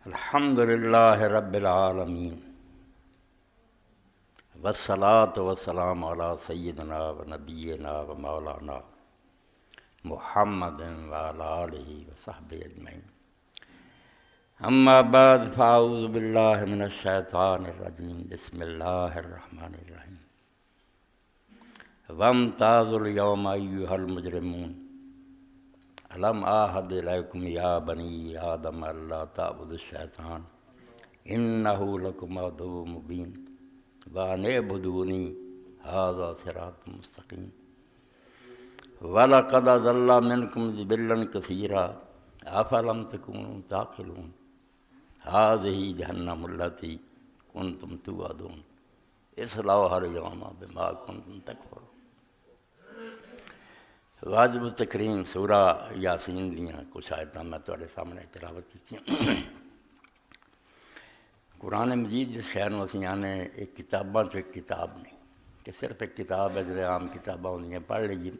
الحمد للہ رب العالمین والصلاة والسلام علی سیدنا و نبینا و مولانا محمد وعلی آلہ وصحبہ اجمعین. اما بعد فاعوذ باللہ من الشیطان الرجیم. بسم اللہ الرحمن الرحیم. وامتازوا اليوم ایھا المجرمون الم اعہد الیکم یا بنی آدم الا تعبدوا الشیطان انہ لکم عدو مبین وان اعبدونی ھذا صراط مستقیم وَلَقَدْ أَضَلَّ مِنْكُمْ جِبِلًّا كَثِيرًا أَفَلَمْ تَكُونُوا تَعْقِلُونَ هَٰذِهِ جَهَنَّمُ الَّتِي كُنتُمْ تُوعَدُونَ اصْلَوْهَا الْيَوْمَ بِمَا كُنتُمْ تَكْفُرُونَ. واجب التکریم سورہ یاسین دیاں کچھ آیتاں میں تواڈے سامنے تلاوت کیتیاں. قرآن مجید جس شہر نوں اسی آنے ایک کتاباں چ ایک کتاب نہیں کہ صرف ایک کتاب ہے جڑے عام کتاباں ہوندیاں پڑھ لئیے.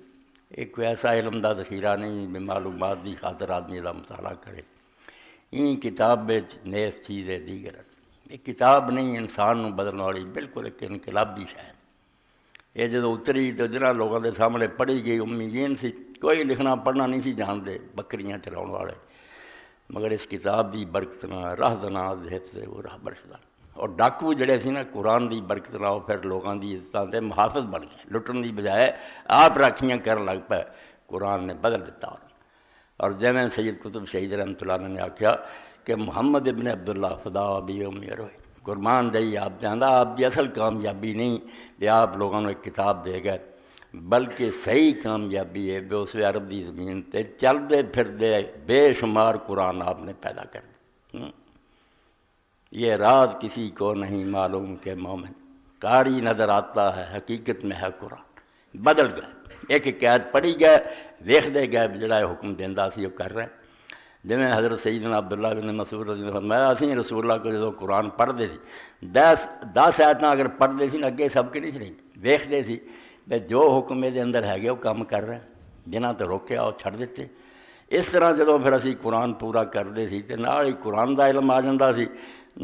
ایک کوئی ایسا علم دا ذخیرہ نہیں بھی معلومات دی خاطر آدمی دا مطالعہ کرے. این کتاب نیس چیز ہے دیگر. ایک کتاب نہیں انسان نوں بدلنے والی بالکل ایک انقلابی شے. یہ جدو اتری تو جنہاں لوگوں کے سامنے پڑھی گئی امیین سی کوئی لکھنا پڑھنا نہیں سی جانتے بکریاں چلاؤ والے. مگر اس کتاب دی برکت نال راہ دناز حفظ وہ راہ برشدہ اور ڈاکو جڑے سی نا قرآن دی برکت نال پھر لوگوں دی عزتاں تے محافظ بن گئے. لٹن دی بجائے آپ راکھیاں کرن لگ پے. قرآن نے بدل دیتا. اور جیویں سید قطب شہید رحمۃ اللہ علیہ نے آکھیا کہ محمد ابن عبداللہ فدا ابی امی روئے قربان دئی آپ جاندا آپ دی اصل کامیابی نہیں کہ آپ لوگوں نے ایک کتاب دے گئے بلکہ صحیح کامیابی ہے بے اس عرب دی زمین تے چلدے پھردے بے شمار قرآن آپ نے پیدا کر دی. یہ راز کسی کو نہیں معلوم کہ مومن قاری نظر آتا ہے حقیقت میں ہے قرآن. بدل گئے ایک ایک آیت پڑھی گئے ویکھدے گئے جڑا حکم دیندا سی وہ کر رہے. جویں حضرت سیدنا عبداللہ بن مسعود رضی اللہ عنہ فرمایا اسی رسول اللہ کو جدوں قرآن پڑھتے سی 10 آیتاں اگر پڑھتے سی اگے سب کے نہیں سی ویکھدے سی کہ جو حکم دے اندر ہے وہ کام کر رہے ہیں جنہاں تو روکیا وہ چھڑ دیتے. اس طرح جدوں پھر اسی قرآن پورا کرتے سی تے نال ہی قرآن دا علم آ جاندا سی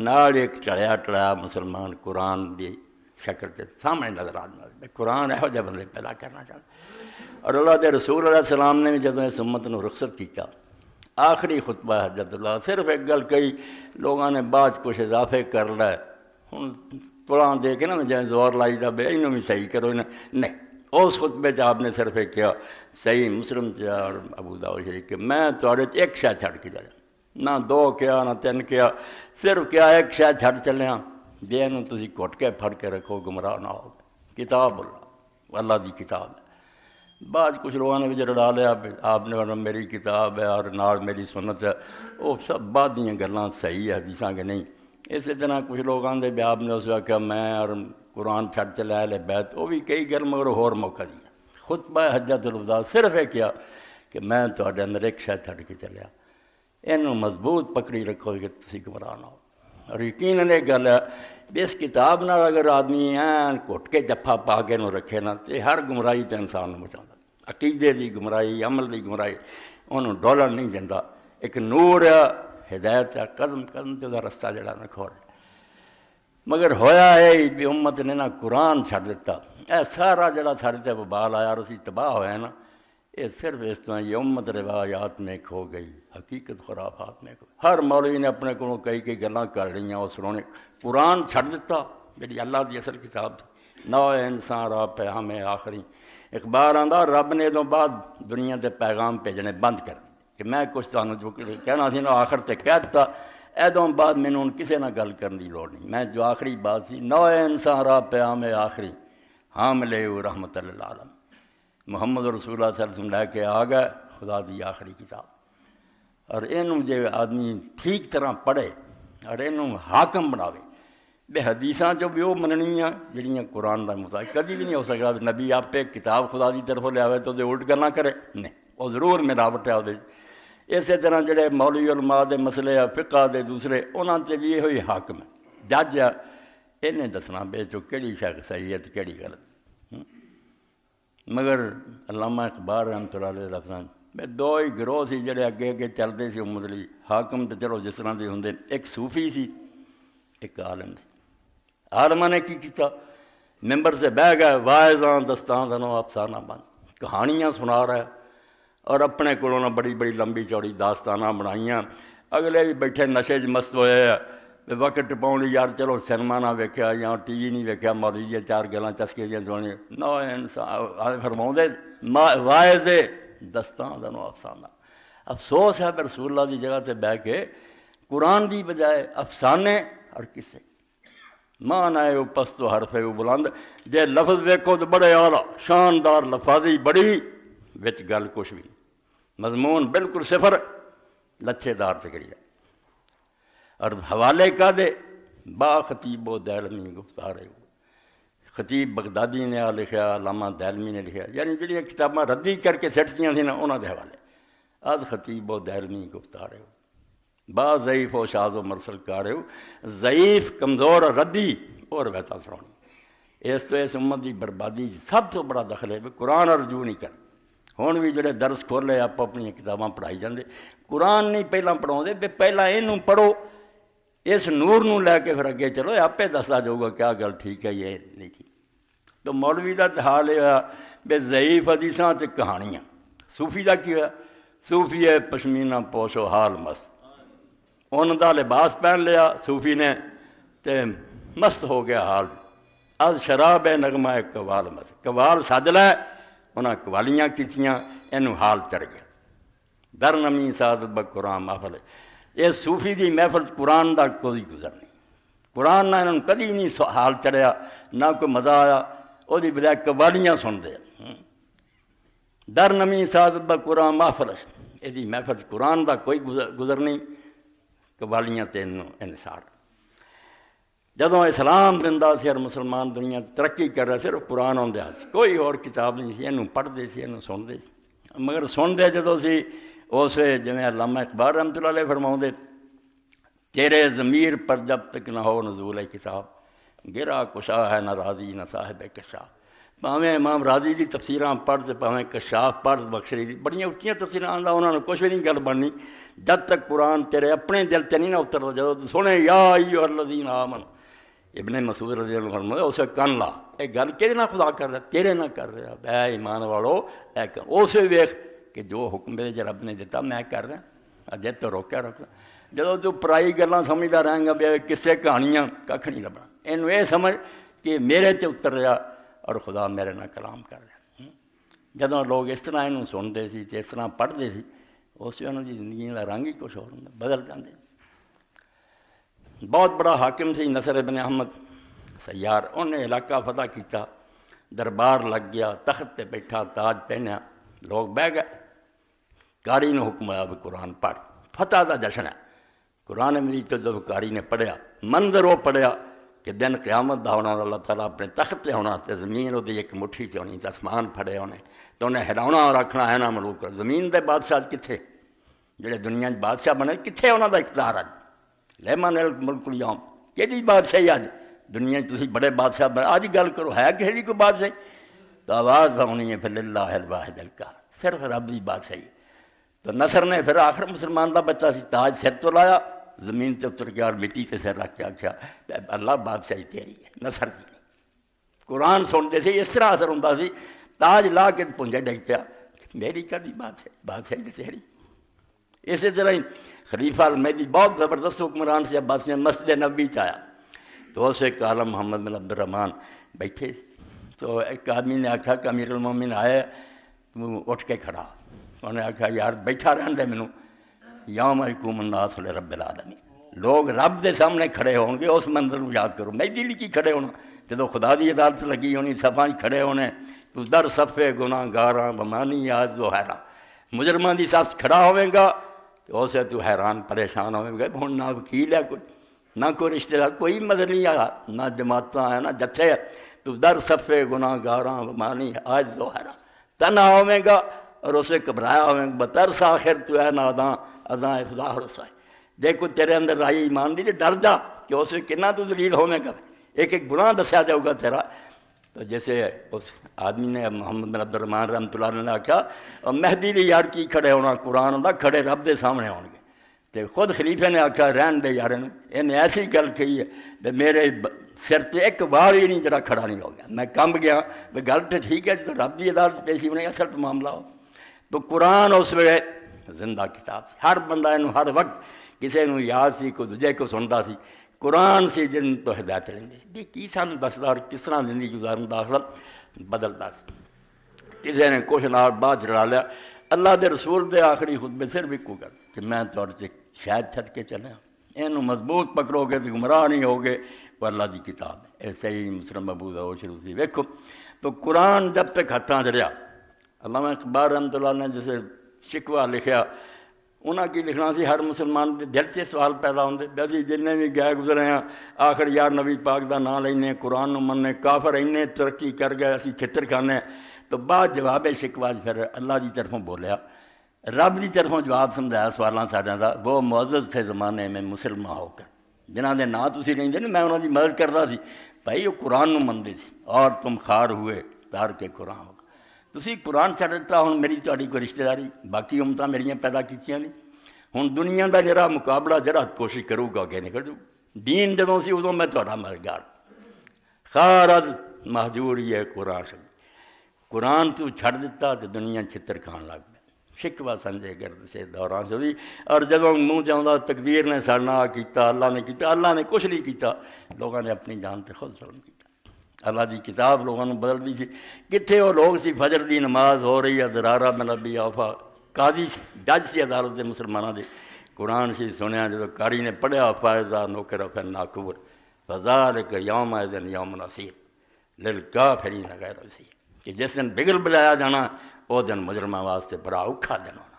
نال ایک چڑھیا ٹڑایا مسلمان قرآن دی شکل تے سامنے نظر آ جائے. قرآن یہو جہے بندے پیدا کرنا چاہتے. اور اللہ دے رسول علیہ السلام نے بھی جدوں اس امت نوں رخصت کیتا آخری خطبہ حجت اللہ صرف ایک گل کہی لوگوں نے بعد کچھ اضافے کر لے ہن پڑھاں دے کے نا جائیں زور لائی دا بے انہوں بھی صحیح کرو نہیں. اس خطبے آپ نے صرف ایک کیا صحیح مسلم اور ابو داؤد شریف کہ میں تواڈے ایک شے چھڈ کے جایا نہ 2 کیا نہ 3 کیا صرف کیا ایک شے چھڈ چلیاں جے نوں تسی گھٹ کے پھڑ کے رکھو گمراہ نہ ہو. کتاب اللہ دی کتاب ہے. بعد کچھ لوگوں نے بھی رڑا لیا آپ نے ورنہ میری کتاب ہے اور نال میری سنت ہے وہ سب بعد دیاں گلاں صحیح ہے حدیثاں کہ نہیں. اسی طرح کچھ لوگوں نے بھی آپ نے اس وقت میں اور قرآن چھڈ چلے اہل بیت وہ بھی کئی گل مگر ہور موقع دیا. خطبہ حجت الوداع صرف یہ کیا کہ میں تواڈے اندر ایک شے چھڈ کے چلیا اینوں مضبوط پکڑی رکھو کہ تسی گمراہ نہ ہو. اور یقیناً ایک گل ہے اس کتاب نال اگر آدمی این گھٹ کے جفا پا کے نوں رکھے نا تو ہر گمراہی تے انسان نوں بچاؤں. عقیدے دی گمراہی عمل دی گمراہی انہوں ڈولن نہیں دینا. ایک نور ہے ہدایت ہے قدم قدم تے رستہ جڑا نہ کھول. مگر ہویا ہے بھی امت نے نا قرآن چھڈ دیتا. اے سارا جڑا سارے تے وبال آیا اور اسی تباہ ہویا نا یہ صرف اس طرح یہ امت روایات میں کھو گئی حقیقت خرافات میں کھو. ہر مولوی نے اپنے کو کئی گلاں کر لئیاں اس نے قرآن چھڈ دیتا جڑی اللہ دی اصل کتاب تھی. نو انسان را پیغام آخری اخبار آندا رب نے ادوں بعد دنیا دے پیغام بھیجنے بند کر کہ میں کچھ تانوں جو کہنا سی نا آخر تے کہہ دیتا ادوں بعد مینوں کسے نہ گل کرن دی لوڑ نہیں. میں جو آخری بات سی نو انسان را پیغام آخری حامل رحمت للعالم محمد رسول اللہ صلی اللہ علیہ وسلم لے کے آ گئے خدا دی آخری کتاب. اور اینوں جے آدمی ٹھیک طرح پڑھے اور اینوں حاکم بناوے بے حدیثاں جو بھی وہ مننیاں جڑیاں قرآن دا مطابق کبھی بھی نہیں ہو سکتا. نبی آپ ایک کتاب خدا دی طرف لے آوے تو دے الٹ گلاں کرے نہیں وہ ضرور ملاوٹ ہے وہ. اسی طرح جڑے مولوی علماء دے مسئلے ہیں فقہ دے دوسرے انہاں تے بھی یہ ہوئی حاکم ہے جج ہے انہیں دسنا بے چو کیڑی شے صحیح ہے کیڑی غلط. مگر علامہ اقبال رحمۃ اللہ علیہ میں دو ہی گروہ سی جڑے اگے اگے چلتے سی امت لئی، حاکم تو چلو جس طرح دے ہوندے، ایک صوفی سی ایک عالم سی۔ عالماں نے کی کیتا، ممبر سے بہ گئے، واعظاں دستاں دنوں افسانہ بند کہانیاں سنا رہا ہے، اور اپنے کولوں نہ بڑی بڑی لمبی چوڑی داستاناں بنائیاں، اگلے بھی بیٹھے نشے چ مست ہوئے وقت ٹپاؤن لئی، یار چلو سنیما نہ ویکھیا یا ٹی وی نہیں ویکھیا، مولوی جی چار گلاں چسکے دیاں سنیاں، نہ انسان فرماؤندے واعظ دستاں دنوں افسانہ۔ افسوس ہے کہ رسول اللہ دی جگہ تے بیٹھ کے قرآن دی بجائے افسانے اور قصے، معنی ہے وہ پست و حرف ہے وہ بلند، جے لفظ ویکھو تو بڑے اعلیٰ شاندار لفاظی بڑی، وچ گل کچھ بھی، مضمون بالکل صفر، لچھے دار تکڑیا، اور حوالے کا دے با خطیب و دیلمی گفتار ہے، خطیب بغدادی نے لکھیا، علامہ دیلمی نے لکھیا، یعنی جڑیاں کتاباں ردی کر کے سٹتیاں تھیں نا انہاں دے حوالے، آج خطیب و دیلمی گفتار ہے، با ضعیف و شاذ و مرسل کار ہے، ضعیف کمزور ردی اور ویتا سرانی، اس تو اس امت دی بربادی سب تو بڑا دخل ہے، قرآن اور رجوع نہیں کر۔ ہن بھی جڑے درس کھولے آپ اپنی کتاباں پڑھائی جاندے، قرآن نہیں پہلاں پڑھاؤندے، بھی پہلاں اینوں پڑھو، اس نور نوں لے کے پھر اگے چلو، آپے دسدا جاؤ گا کیا گل ٹھیک ہے یہ نہیں ٹھیک۔ تو مولوی دا حال یہ ہوا بھی ضعیف حدیثاں تے کہانیاں۔ صوفی دا کی ہوا؟ صوفی ہے پشمینہ پوش و حال مست، ان دا لباس پہن لیا صوفی نے تے مست ہو گیا حال، از شراب نغمہ قوال مست، قوال سج لے انہاں قوالیاں کیتیاں، اینوں حال چڑھ گیا۔ در نمی سعادت بقرآن محفل، یہ صوفی دی محفل قرآن دا کوئی گزر نہیں، قرآن نہ انہوں کدی نہیں حال چڑھیا، نہ کوئی مزہ آیا، وہ دی بجائے قوالیاں سن دے۔ در نمی سعادت بقرآن محفل، یہ دی محفل قرآن دا کوئی گزر نہیں، قوالیاں تے انحصار۔ جدوں اسلام زندہ سی اور مسلمان دنیا ترقی کر رہا، صرف قرآن آندیا سی، کوئی اور کتاب نہیں سی، اینوں پڑھتے سی، اینوں سنتے سی، مگر سنتے جدوں سی اس جویں علامہ اقبال رحمۃ اللہ علیہ فرماؤندے، تیرے ضمیر پر جب تک نہ ہو نزول کتاب، گرا کشا ہے نہ راضی نہ صاحب کشاف۔ پاویں امام راضی دی تفسیراں پڑھ تے پاویں کشاف پڑھ، بخشری دی بڑیاں اچھیاں تفسیراں آندا، انہاں نے کچھ بھی نہیں گل بننی جب تک قرآن تیرے اپنے دل تے نہیں نہ اتردا۔ جدوں تو سنے یا ایھا الذین آمنوا، ابن مسعود رضی اللہ عنہ اسے کن لا، یہ گل کہدے نہ خدا کر رہا، تیرے نہ کر رہا، اے ایمان والو اے اسے ویکھ کہ جو حکم میرے رب نے دیتا میں کر رہا، اجے تو روکیا رکھنا۔ جدوں تو پرائی گلاں سمجھدا رہیں گا، بھی کسے کہانیاں ککھ نہیں لبنا، اینوں یہ سمجھ کہ میرے تے اتر رہا اور خدا میرے نال کلام کر رہا۔ جدوں لوگ اس طرح اینوں سنتے سی تے اس طرح پڑھتے سی، اس ویلے انہاں دی زندگی دا رنگ ہی کچھ ہور ہوندا، بدل جاندے۔ بہت بڑا حاکم سی نصر ابن احمد سیار، انہیں علاقہ فتح کیتا، دربار لگ گیا، تخت تے بیٹھا، تاج پہنیا، لوگ بہ گئے، قاری نے حکم آیا بھی قرآن پڑھ، فتح دا جشن ہے۔ قرآن مجید تو جب قاری نے پڑھیا، منظر وہ پڑھیا کہ دن قیامت دا ہونا، اللہ تعالیٰ اپنے تخت تے ہونا، تے زمین وہ ایک مٹھی تے ہونی، تے آسمان پھڑے ہونے، تو انہیں ہلاونا اور رکھنا ہے نا ملوک۔ زمین دے بادشاہ کتھے؟ جڑے دنیا بادشاہ بنے کتھے انہاں دا اقتدار ہے؟ لیمن الملک اليوم، کہڑی بادشاہی اج دنیا تسی بڑے بادشاہ بنے، آج گل کرو ہے کہڑی کوئی بادشاہی؟ تو آواز ہونی ہے پھر للہ الواحد القہار، صرف رب دی بادشاہی۔ تو نصر نے پھر آخر مسلمان دا بچہ سی، تاج سر تو لایا، زمین تے اتر گیا اور مٹی تے سر رکھ کے آکھیا اللہ بادشاہی تیری ہے، نصر دی۔ قرآن سنتے سی، اس طرح اثر ہوندا سی، تاج لا کے پنجے ڈگ پیا، میری کدی بادشاہی، بادشاہی تیری۔ اسی طرح ہی خلیفہ المہدی بہت زبردست حکمران سے عباسیہ مسجد نبوی چ آیا، تو اس ایک عالم محمد بن عبد الرحمن بیٹھے، تو ایک آدمی نے آکھا کہ امیر المومنین آئے، تو اٹھ کے کھڑا، انہوں نے آکھا یار بیٹھا رہن دے مینوں، یوم یقوم الناس لرب العالمین، لوگ رب دے سامنے کھڑے ہون گے، اس منظر کو یاد کرو۔ مہدی لیے کی کھڑے ہونا؟ جدو خدا دی عدالت لگی ہونی، صفاں کھڑے ہونے، تو در صفے گناہ گاراں بمانی آج و حیران، مجرمان دی صف کھڑا ہوئے گا تو اسے تو حیران پریشان ہوئے گا، ہن نہ وکیل ہے کوئی، نہ کوئی رشتہ دار، کوئی مدد نہیں آیا، نہ جماعتاں ہیں نہ جتھے ہے، تو در صفے گناہ گاراں بمانی آج و حیران، تنہا ہوئے گا اور اسے گھبرایا ہوئے گا، بترس آخر تو ہے ناداں اذاں افضاح رسوائی۔ دیکھو تیرے اندر رائی ایمان دی، ڈر جا کہ اسے کنا تو ذلیل ہوئے گا، ایک ایک گناہ دسیا جاؤ گا تیرا، تو جیسے اس آدمی نے محمد بن عبد الرحمان رحمۃ اللہ علیہ نے آخیا مہدی لی یار کی کھڑے ہونا قرآن دا کھڑے رب دے سامنے ہون گے تے خود خلیفے نے آخیا رہن دے یار انہیں ایسی گل کہی ہے کہ میرے سر تے ایک وال ہی نہیں جڑا کھڑا نہیں ہو گیا میں کمب گیا بھی گل تو ٹھیک ہے جو رب دی عدالت پیشی ہونے اصل تو معاملہ ہو تو قرآن اس ویلے زندہ کتاب سی ہر بندہ انہوں ہر وقت کسی نو یاد سی کوئی دوجے کو سنتا سی قرآن سی جن تو ہدایت لیندے بھی کی سانوں دسدا اور کس طرح زندگی گزارن دا آخرت بدلدا سی کسی نے کچھ نال بعد چڑھا لیا اللہ دے رسول دے آخری خطبے صرف ایک گل کہ میں تہاڈے شاید چھڈ کے چلیا اینوں مضبوط پکڑو گے تو گمراہ نہیں ہوگے وہ اللہ دی کتاب ہے صحیح مسلم ابو داؤد شروع سی ویکھو تو قرآن جب تک ہاتھاں چ رہیا علامہ اقبال رحمۃ اللہ نے جسے شکوہ لکھیا انہاں کی لکھنا سی ہر مسلمان دے دل چ سوال پیدا ہوندے اسی جننے بھی گئے گزرے ہیں آخر یار نبی پاک دا نام لینے قرآن نو مننے کافر اینے ترقی کر گئے اسی چھتر کھانے تو بعد جواب شکوہ پھر اللہ دی طرفوں بولیا رب دی طرفوں جواب سمجھایا سوالاں ساڈیاں دا وہ معزز تھے زمانے میں مسلمان ہو کر جنہاں دے نام تسی لیندے نا میں انہاں دی مدد کردا سی بھائی وہ قرآن نو مندے سی اور تم خار ہوئے تار کے قرآن ہو تسی قرآن چھڈ دتا ہن میری تہاڈی کوئی رشتہ داری باقی امتاں میریاں پیدا کیتیاں نہیں ہن دنیا دا جڑا مقابلہ جڑا کوشش کروں گا کہ نکل جاؤ دین جدوں سی ادوں میں تہاڈا مددگار خارج مہجور ہی ہے قرآن تو چھڈ دیتا تو دنیا چھتر کھان لگ پہ شکوہ سنجے گرد سے دوران سے اور جدوں منہ جاؤں تقدیر نے سارنا کیتا اللہ نے کچھ نہیں کیتا لوگوں نے اپنی جان تے خود ظلم کیتا اللہ دی کتاب لوگوں نے بدل دی سی کتنے وہ لوگ سی فجر دی نماز ہو رہی ہے درارہ بن ابی اوفا قاضی جج سی عدالت دے مسلمانوں دے قرآن سی سنیا جدوں قاری نے پڑھیا فائزہ نوکر فن ناکور فذالک یوم اذن یوم نصیر للکافرین غیر عسیر کہ جس دن بگل بجایا جانا وہ دن مجرمہ واسطے بڑا اوکھا دن ہونا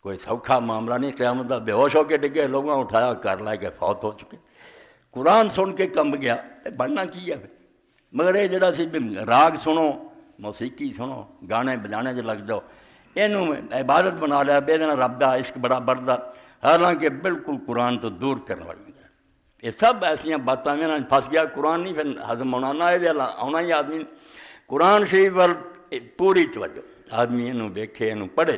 کوئی سوکھا معاملہ نہیں قیامت دا بے ہوش ہو کے ڈگے لوگوں اٹھایا کر لائے کہ فوت ہو چکے قرآن سن کے کمب گیا بننا کی ہے مگر یہ جڑا سی راگ سنو موسیقی سنو گانے بجانے جو لگ جاؤ یہ عبادت بنا لیا بے دن رب دا عشق بڑا بڑھتا حالانکہ بالکل قرآن تو دور کرنے والی یہ سب ایسا باتیں میں پھنس گیا قرآن نہیں پھر ہضم ہونا یہ آنا ہی آدمی قرآن شریف وال پوری توجہ آدمی یہ ویکھے یہ پڑھے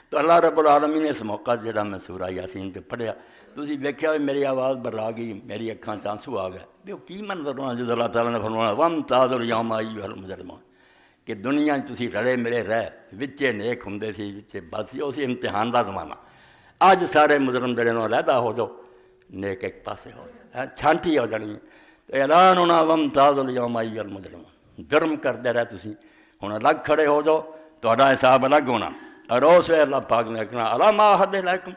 تو اللہ رب العالمین نے اس موقع جڑا میں سورہ یاسین تے پڑھیا تسی ویکھیا میری آواز بر آ گئی میری اکھاں چ آنسو آ گئے بھی وہ کی منظر ہونا جب اللہ تعالیٰ نے فرمایا وامتازوا الیوم ایھا المجرمون کہ دنیا تسی رڑے ملے رہ وچے نیک ہوندے سی وچے بد سی اسی امتحان دا زمانہ اج سارے مجرم جڑے نوں علیحدہ ہو جاؤ نیک ایک پاسے ہو جائے چھانٹی ہو جانی تو اعلان ہونا وامتازوا الیوم ایھا المجرمون جرم کردے رہے تسی ہن الگ کھڑے ہو جاؤ تہاڈا حساب الگ ہونا اور اس ویلے اللہ پاک نے کہنا الا ما عہد علیکم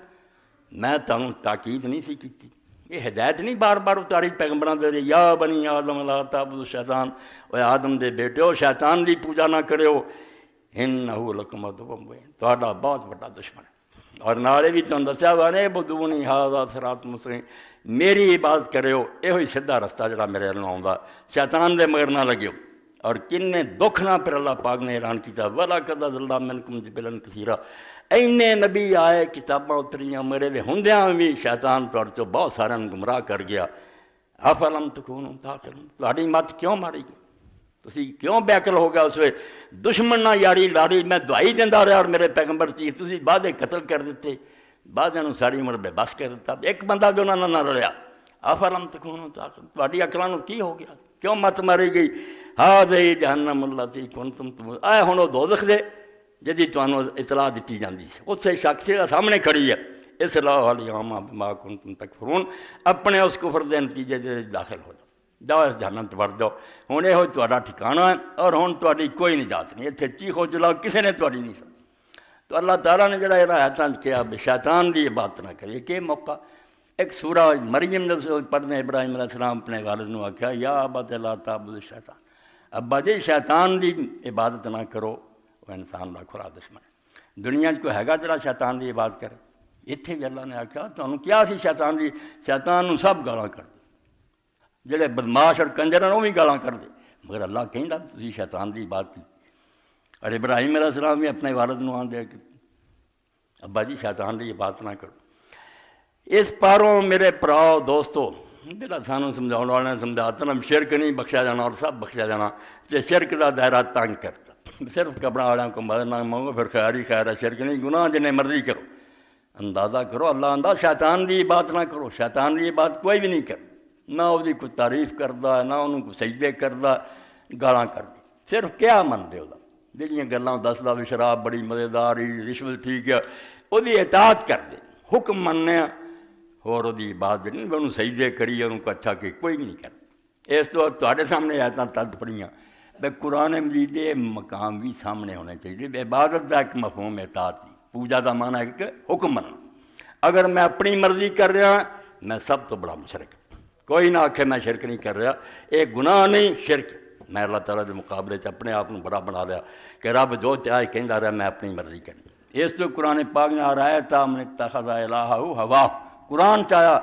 میں تانوں تاکید نہیں سی کیتی یہ ہدایت نہیں بار بار اتاری پیغمبراں دے یا بنی آدم لا تعبدوا الشیطان اے آدم دے بیٹیو شیطان دی پوجا نہ کریو انہ لکم عدو مبین تہاڈا بہت بڑا دشمن ہے اور نالے بھی تانوں دسیا وانے بدونی ھذا صراط مستقیم میری عبادت کریو یہ سیدھا رستہ جڑا میرے نال آوندا شیطان دے مگر نہ لگیو اور کنے دکھ نہ پھر اللہ پاک نے اعلان کیتا وَلَقَدْ أَضَلَّ مِنْكُمْ جِبِلًا كَثِيرًا اینے نبی آئے کتاباں اتریاں میرے دے ہوندیاں بھی شیطان تہاڈے چوں بہت سارے گمراہ کر گیا افلم تکونوا تعقلون تہاڈی مت کیوں ماری گئی تسی کیوں بے عقل ہو گیا اس وے دشمن نہ یاری لاری میں دعائی دیندا رہا اور میرے پیغمبر چیز تسی بعدے قتل کر دیتے بعدے نوں ساری عمر بے بس کر دیتا ایک بندہ جو نہ لڑیا افلم تکونوا تعقلون تہاڈی عقلاں نوں کی ہو گیا کیوں مت ماری گئی ہذہ جہنم التی کنتم تموعون اے ہن دوزخ دے جدی تانوں اطلاع دیتی جاندی سی اتھے شخص جڑا سامنے کھڑی ہے اصلاح الیوم بما کنتم تکفرون اپنے اس کفر دے نتیجے دے داخل ہو جاؤ اس جہنم چ وڑ جاؤ ہن یہ تہاڈا ٹھکانہ ہے اور ہن تہاڈی کوئی نجات نہیں اتھے چیخو چلاؤ کسی نے تہاڈی نہیں سنی تو اللہ تعالیٰ نے جڑا آیاتاں کیا شیطان دی عبادت نہ کریے کہ موقع ایک سورہ مریم نے پڑھنے ابراہیم علیہ السلام اپنے والد نو آکھیا یا ابت لا تعبد الشیطان ابا جی شیطان دی عبادت نہ کرو وہ انسان دا کھلا دشمن ہے دنیا کوئی ہے گا جڑا شیطان دی عبادت کرے اتنے بھی اللہ نے آکھیا تانوں کیا سی شیطان نو سب گالاں کر دے جڑے بدماش اور کنجر ہیں وہ بھی گالاں کر دے مگر اللہ کہندا تسی شیطان دی عبادت کی اور ابراہیم علیہ السلام بھی اپنے والد نو آندے کہ ابا جی شیطان دی عبادت نہ کرو اس پاروں میرے پراؤ دوستو جڑا سانوں سمجھاؤਣ والے نے سمجھاتا نا شرک نہیں بخشا جانا اور سب بخشا جانا، تے شرک دا دائرہ تنگ کرتا، صرف قبراں والوں کو مدد نہ مانگو پھر خیر ہی خیر ہے، شرک نہیں، گناہ جنہیں مرضی کرو، اندازہ کرو اللہ انداز، شیطان دی بات نہ کرو، شیطان دی بات کوئی بھی نہیں کر، نہ وہ کوئی تعریف کرتا نہ انہوں کو سجدے کرتا، گالاں کرتی، صرف کیا منتے وہ جہاں گلاں دسدا بھی شراب بڑی مزیدار ہی، رشوت ٹھیک ہے، وہ اطاعت کر دے، حکم مننے اور وہ بات نہیں انہوں سجدے کریے انہوں کو اچھا کہ کوئی نہیں کرتا۔ اس تو تواڈے سامنے آیتاں تد پڑھیاں بے قرآن مجید دے مقام بھی سامنے ہونے چاہیے، عبادت کا ایک مفہوم اطاعت دی، پوجا کا معنی ہے کہ حکم مننا، اگر میں اپنی مرضی کر رہا میں سب تو بڑا مشرک، کوئی نہ آکھے میں شرک نہیں کر رہا، ایک گناہ نہیں شرک، میں اللہ تعالیٰ کے مقابلے اپنے آپ کو بڑا بنا لیا کہ رب جو چاہے کہندا رہا میں اپنی مرضی کرنی۔ اس تو قرآن پاک نے آرایا من اتخذ الہہ ہوا، قرآن چاہیا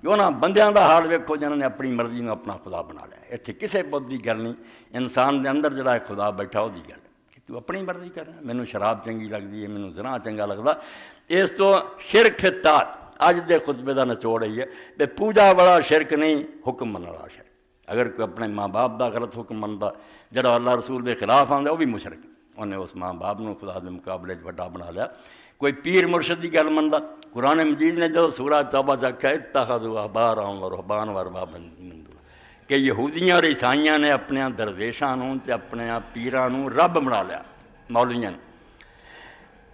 کہ انہاں بندیاں دا حال ویکھو جنہوں نے اپنی مرضی میں اپنا خدا بنا لیا، اتنے کسے بت کی گل نہیں، انسان دے اندر جڑا خدا بیٹھا وہ گل کہ تو اپنی مرضی کرنا، مینوں شراب چنگی لگتی ہے، مینوں زنا چنگا لگتا، اس تو شرک اطاعت اج دے خطبے کا نچوڑ ہے کہ پوجا والا شرک نہیں، حکم مننے والا شرک، اگر کوئی اپنے ماں باپ دا غلط حکم منتا جڑا اللہ رسول دے خلاف آندا وہ بھی مشرک، انہیں اس ماں باپ نو خدا دے مقابلے وڈا بنا لیا۔ کوئی پیر مرشد کی گل منتا، قرآن مجید نے جو سورہ توبہ آکھیا اتخذوا احبارهم ورهبانهم اربابا من دون اللہ، کہ یہودیاں اور عیسائیاں نے اپنے درویشاں نوں تے اپنے پیراں نوں رب بنا لیا، مولویاں نے۔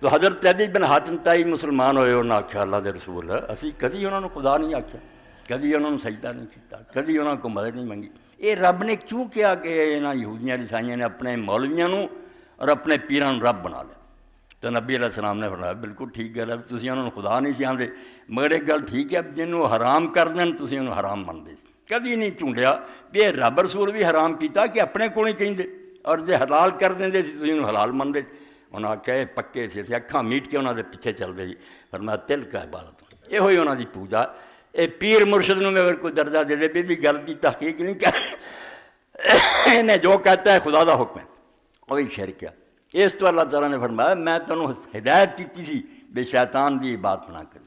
تو حضرت عدی بن حاتم تائی مسلمان ہوئے، انہوں نے آکھیا اللہ دے رسول اسی کدی انہوں نے خدا نہیں آکھیا، کدی انہوں نے سجدہ نہیں کیتا، کدی انہوں کو مدد نہیں منگی، یہ رب نے کیوں کیا کہ انہاں یہودیاں عیسائیاں نے اپنے مولویاں نوں اور اپنے پیراں نوں رب بنا لیا؟ تو نبی علیہ السلام نے فرمایا بالکل ٹھیک گل ہے، تسی انہوں نے خدا نہیں سی آندے، مگر ایک گل ٹھیک ہے جنوں حرام کر دین تسی انہوں حرام مندے، کدی نہیں ڈھونڈیا بھی یہ رب رسول بھی حرام کیتا کہ اپنے کو نہیں کہندے، اور جے حلال کر دیں تسی انہوں حلال مندے، انہوں نے کہے پکے سے اکھاں میٹ کے انہوں دے پیچھے چل دے جی، فرمایا دل کا عبادت، یہ ہوئی انہوں دی پوجا۔ اے پیر مرشد نوں اگر کوئی درجہ دے دے بھی گل کی تحقیق نہیں کر، انہیں جو کہتا ہے خدا دا حکم ہے وہی شرک ہے۔ اس تو اللہ تعالیٰ نے فرمایا میں تمہیں ہدایت کی سی بے شیطان دی بات نہ کری،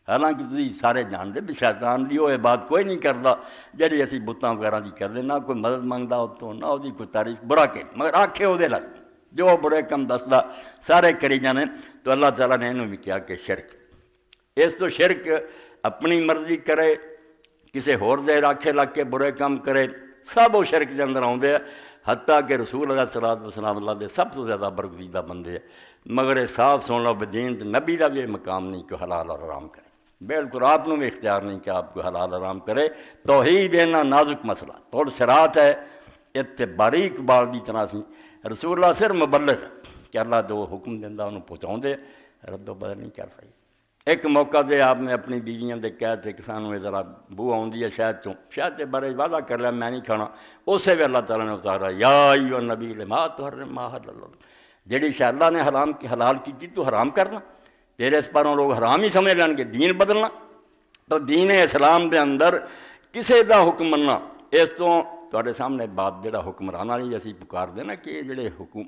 حالانکہ تسی سارے جان دے بھی شیطان دی وہ بات کوئی نہیں کرتا جڑی اسی بتاں وغیرہ دی کر دے، نہ کوئی مدد منگتا اتوں نہ وہ کوئی تعریف برا کہ مگر آکھے وہ لگ جو برے کم دستا سارے کری جانے۔ تو اللہ تعالیٰ نے انہوں بھی کیا کہ شرک، اس تو شرک اپنی مرضی کرے، کسی ہور دے راکھے لگ کے برے کام کرے، سب وہ شرک کے اندر آتے ہیں، حتیٰ کہ رسول علیہ الصلوۃ والسلام اللہ دے سب تو زیادہ برگزیدہ بندے ہیں، مگر یہ صاف سن لو بدین نبی کا بھی یہ مقام نہیں کہ حلال اور حرام کرے، بالکل آپ نے بھی اختیار نہیں کہ آپ کو حلال حرام کرے۔ توحید اینا نازک مسئلہ تھوڑا شرات ہے، اتنے باریک بال کی طرح سی رسول اللہ صرف مبلغ کہ اللہ جو حکم دینا انہوں پہنچاؤں دے، رد و بدل نہیں کر سکے۔ ایک موقع دے آپ نے اپنی بیویاں دے کہہ تھے کہ سانوں ذرا بو آؤندی ہے شاید کے بارے وعدہ کر لیا میں نہیں کھانا، اسے بھی اللہ تعالیٰ نے اتارا یا ایھا النبی لما تحرم ما احل اللہ، جہی شاید اللہ نے حرام کی حلال کی تو حرام کرنا، تیرے اس پاروں لوگ حرام ہی سمجھ لین گے دین بدلنا۔ تو دین اسلام دے اندر کسے دا حکم مننا، اس تو تواڈے سامنے بات جڑا حکمران والی اسی پکار دے نا کہ یہ جڑے حکم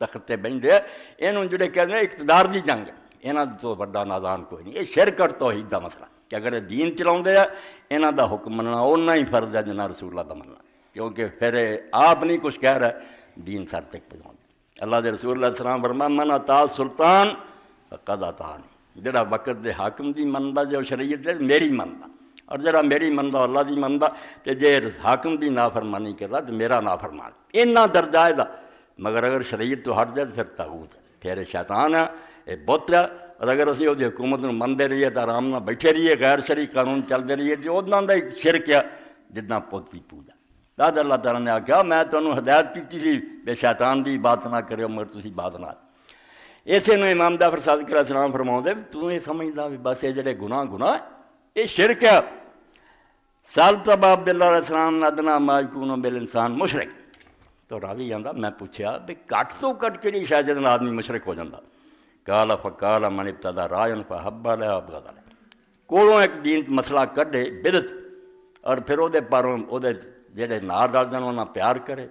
تخت تے بہندے انہوں جڑے کہتے ہیں اقتدار دی جنگ ہے، یہاں تو بڑا نادان کوئی نہیں، یہ شرک اور توحید دا مسئلہ کہ اگر دین چلاؤں دے یہاں دا حکم مننا اُنہ ہی فرض ہے جنہ رسول اللہ دا مننا، کیونکہ پھر آپ نہیں کچھ کہہ رہا دین سر تک پہنچاؤں دے۔ اللہ دے رسول اللہ علیہ السلام فرمایا من اطاع سلطان فقد اطاعنی، جڑا وقت دے حاکم دی مندا جو شریعت دے میری مندا، اور جڑا میری مندا اللہ دی مندا تے جے حاکم دی نافرمانی کردا تے میرا نافرمان، اتنا درجہ ہے دا، مگر اگر شریعت تو ہٹ جائے پھر طاغوت ہے، پھر شیطان ہے، یہ بت ہے، اور اگر اسی وہ حکومت میں منتے رہیے تو آرام نہ بیٹھے رہیے غیر شرعی قانون چلتے رہیے تو ادنا کا ایک شرک ہے جتنا پوت بھی پوجا۔ بعد اللہ تعالیٰ نے آخیا میں تمہیں ہدایت کی سی بے شیطان دی بات نہ کرو مگر تسی بات نہ، اسے نے امام جعفر صادق علیہ السلام فرماؤں دے تو یہ سمجھدا بھی بس یہ جڑے گناہ یہ شرک ہے۔ سالت ابا عبداللہ علیہ السلام ادنا ما یکون بالانسان مشرک، تو راوی آندا میں پوچھا بھی کٹ تو کٹ کیڑی شے جے آدمی مشرک ہو جاتا؟ قال فقال من ابتدع رایا فحب علیہ وابغض علیہ، کولوں ایک دین مسئلہ کڈے بدعت اور پھر وہ پروں وہ جڑے نال رل جان انہاں پیار کرے،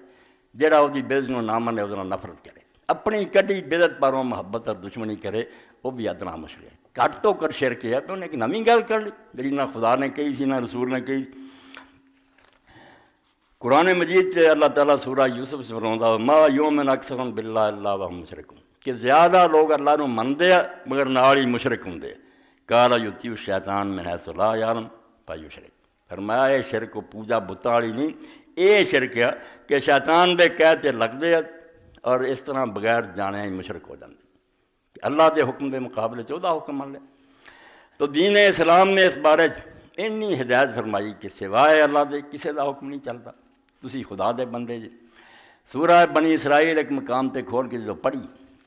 جڑا وہ بدعت نوں نہ منے وہ نفرت کرے، اپنی کڈی بدعت پروں محبت اور دشمنی کرے، وہ بھی ادنا مشرک ہے۔ کٹ تو کر شرک ہے تو انہیں ایک نویں گل کر لی جی نہ خدا نے کہی سی نہ رسول نے کہی، قرآن مجید سے اللہ تعالیٰ سورہ یوسف سے فرماتا ہے ما یومن اکثرن باللہ اللہ وہم مشرکون کہ زیادہ لوگ اللہ نو مندے مگر نال ہی مشرک ہوندے قال یطیع الشیطان من حیث لا یعلم فیشرک فرمایا یہ شرک کو پوجا بتاں والی نہیں یہ شرک ہے کہ شیطان دے قید تے لگدے اور اس طرح بغیر جانے ہی مشرک ہو جاندے اللہ دے حکم دے مقابلے چودہ حکم مان لے تو دین اسلام نے اس بارے اینی ہدایت فرمائی کہ سوائے اللہ دے کسے دا حکم نہیں چلتا تسی خدا دے بندے جی سورہ بنی اسرائیل ایک مقام تے کھول کے جو پڑھی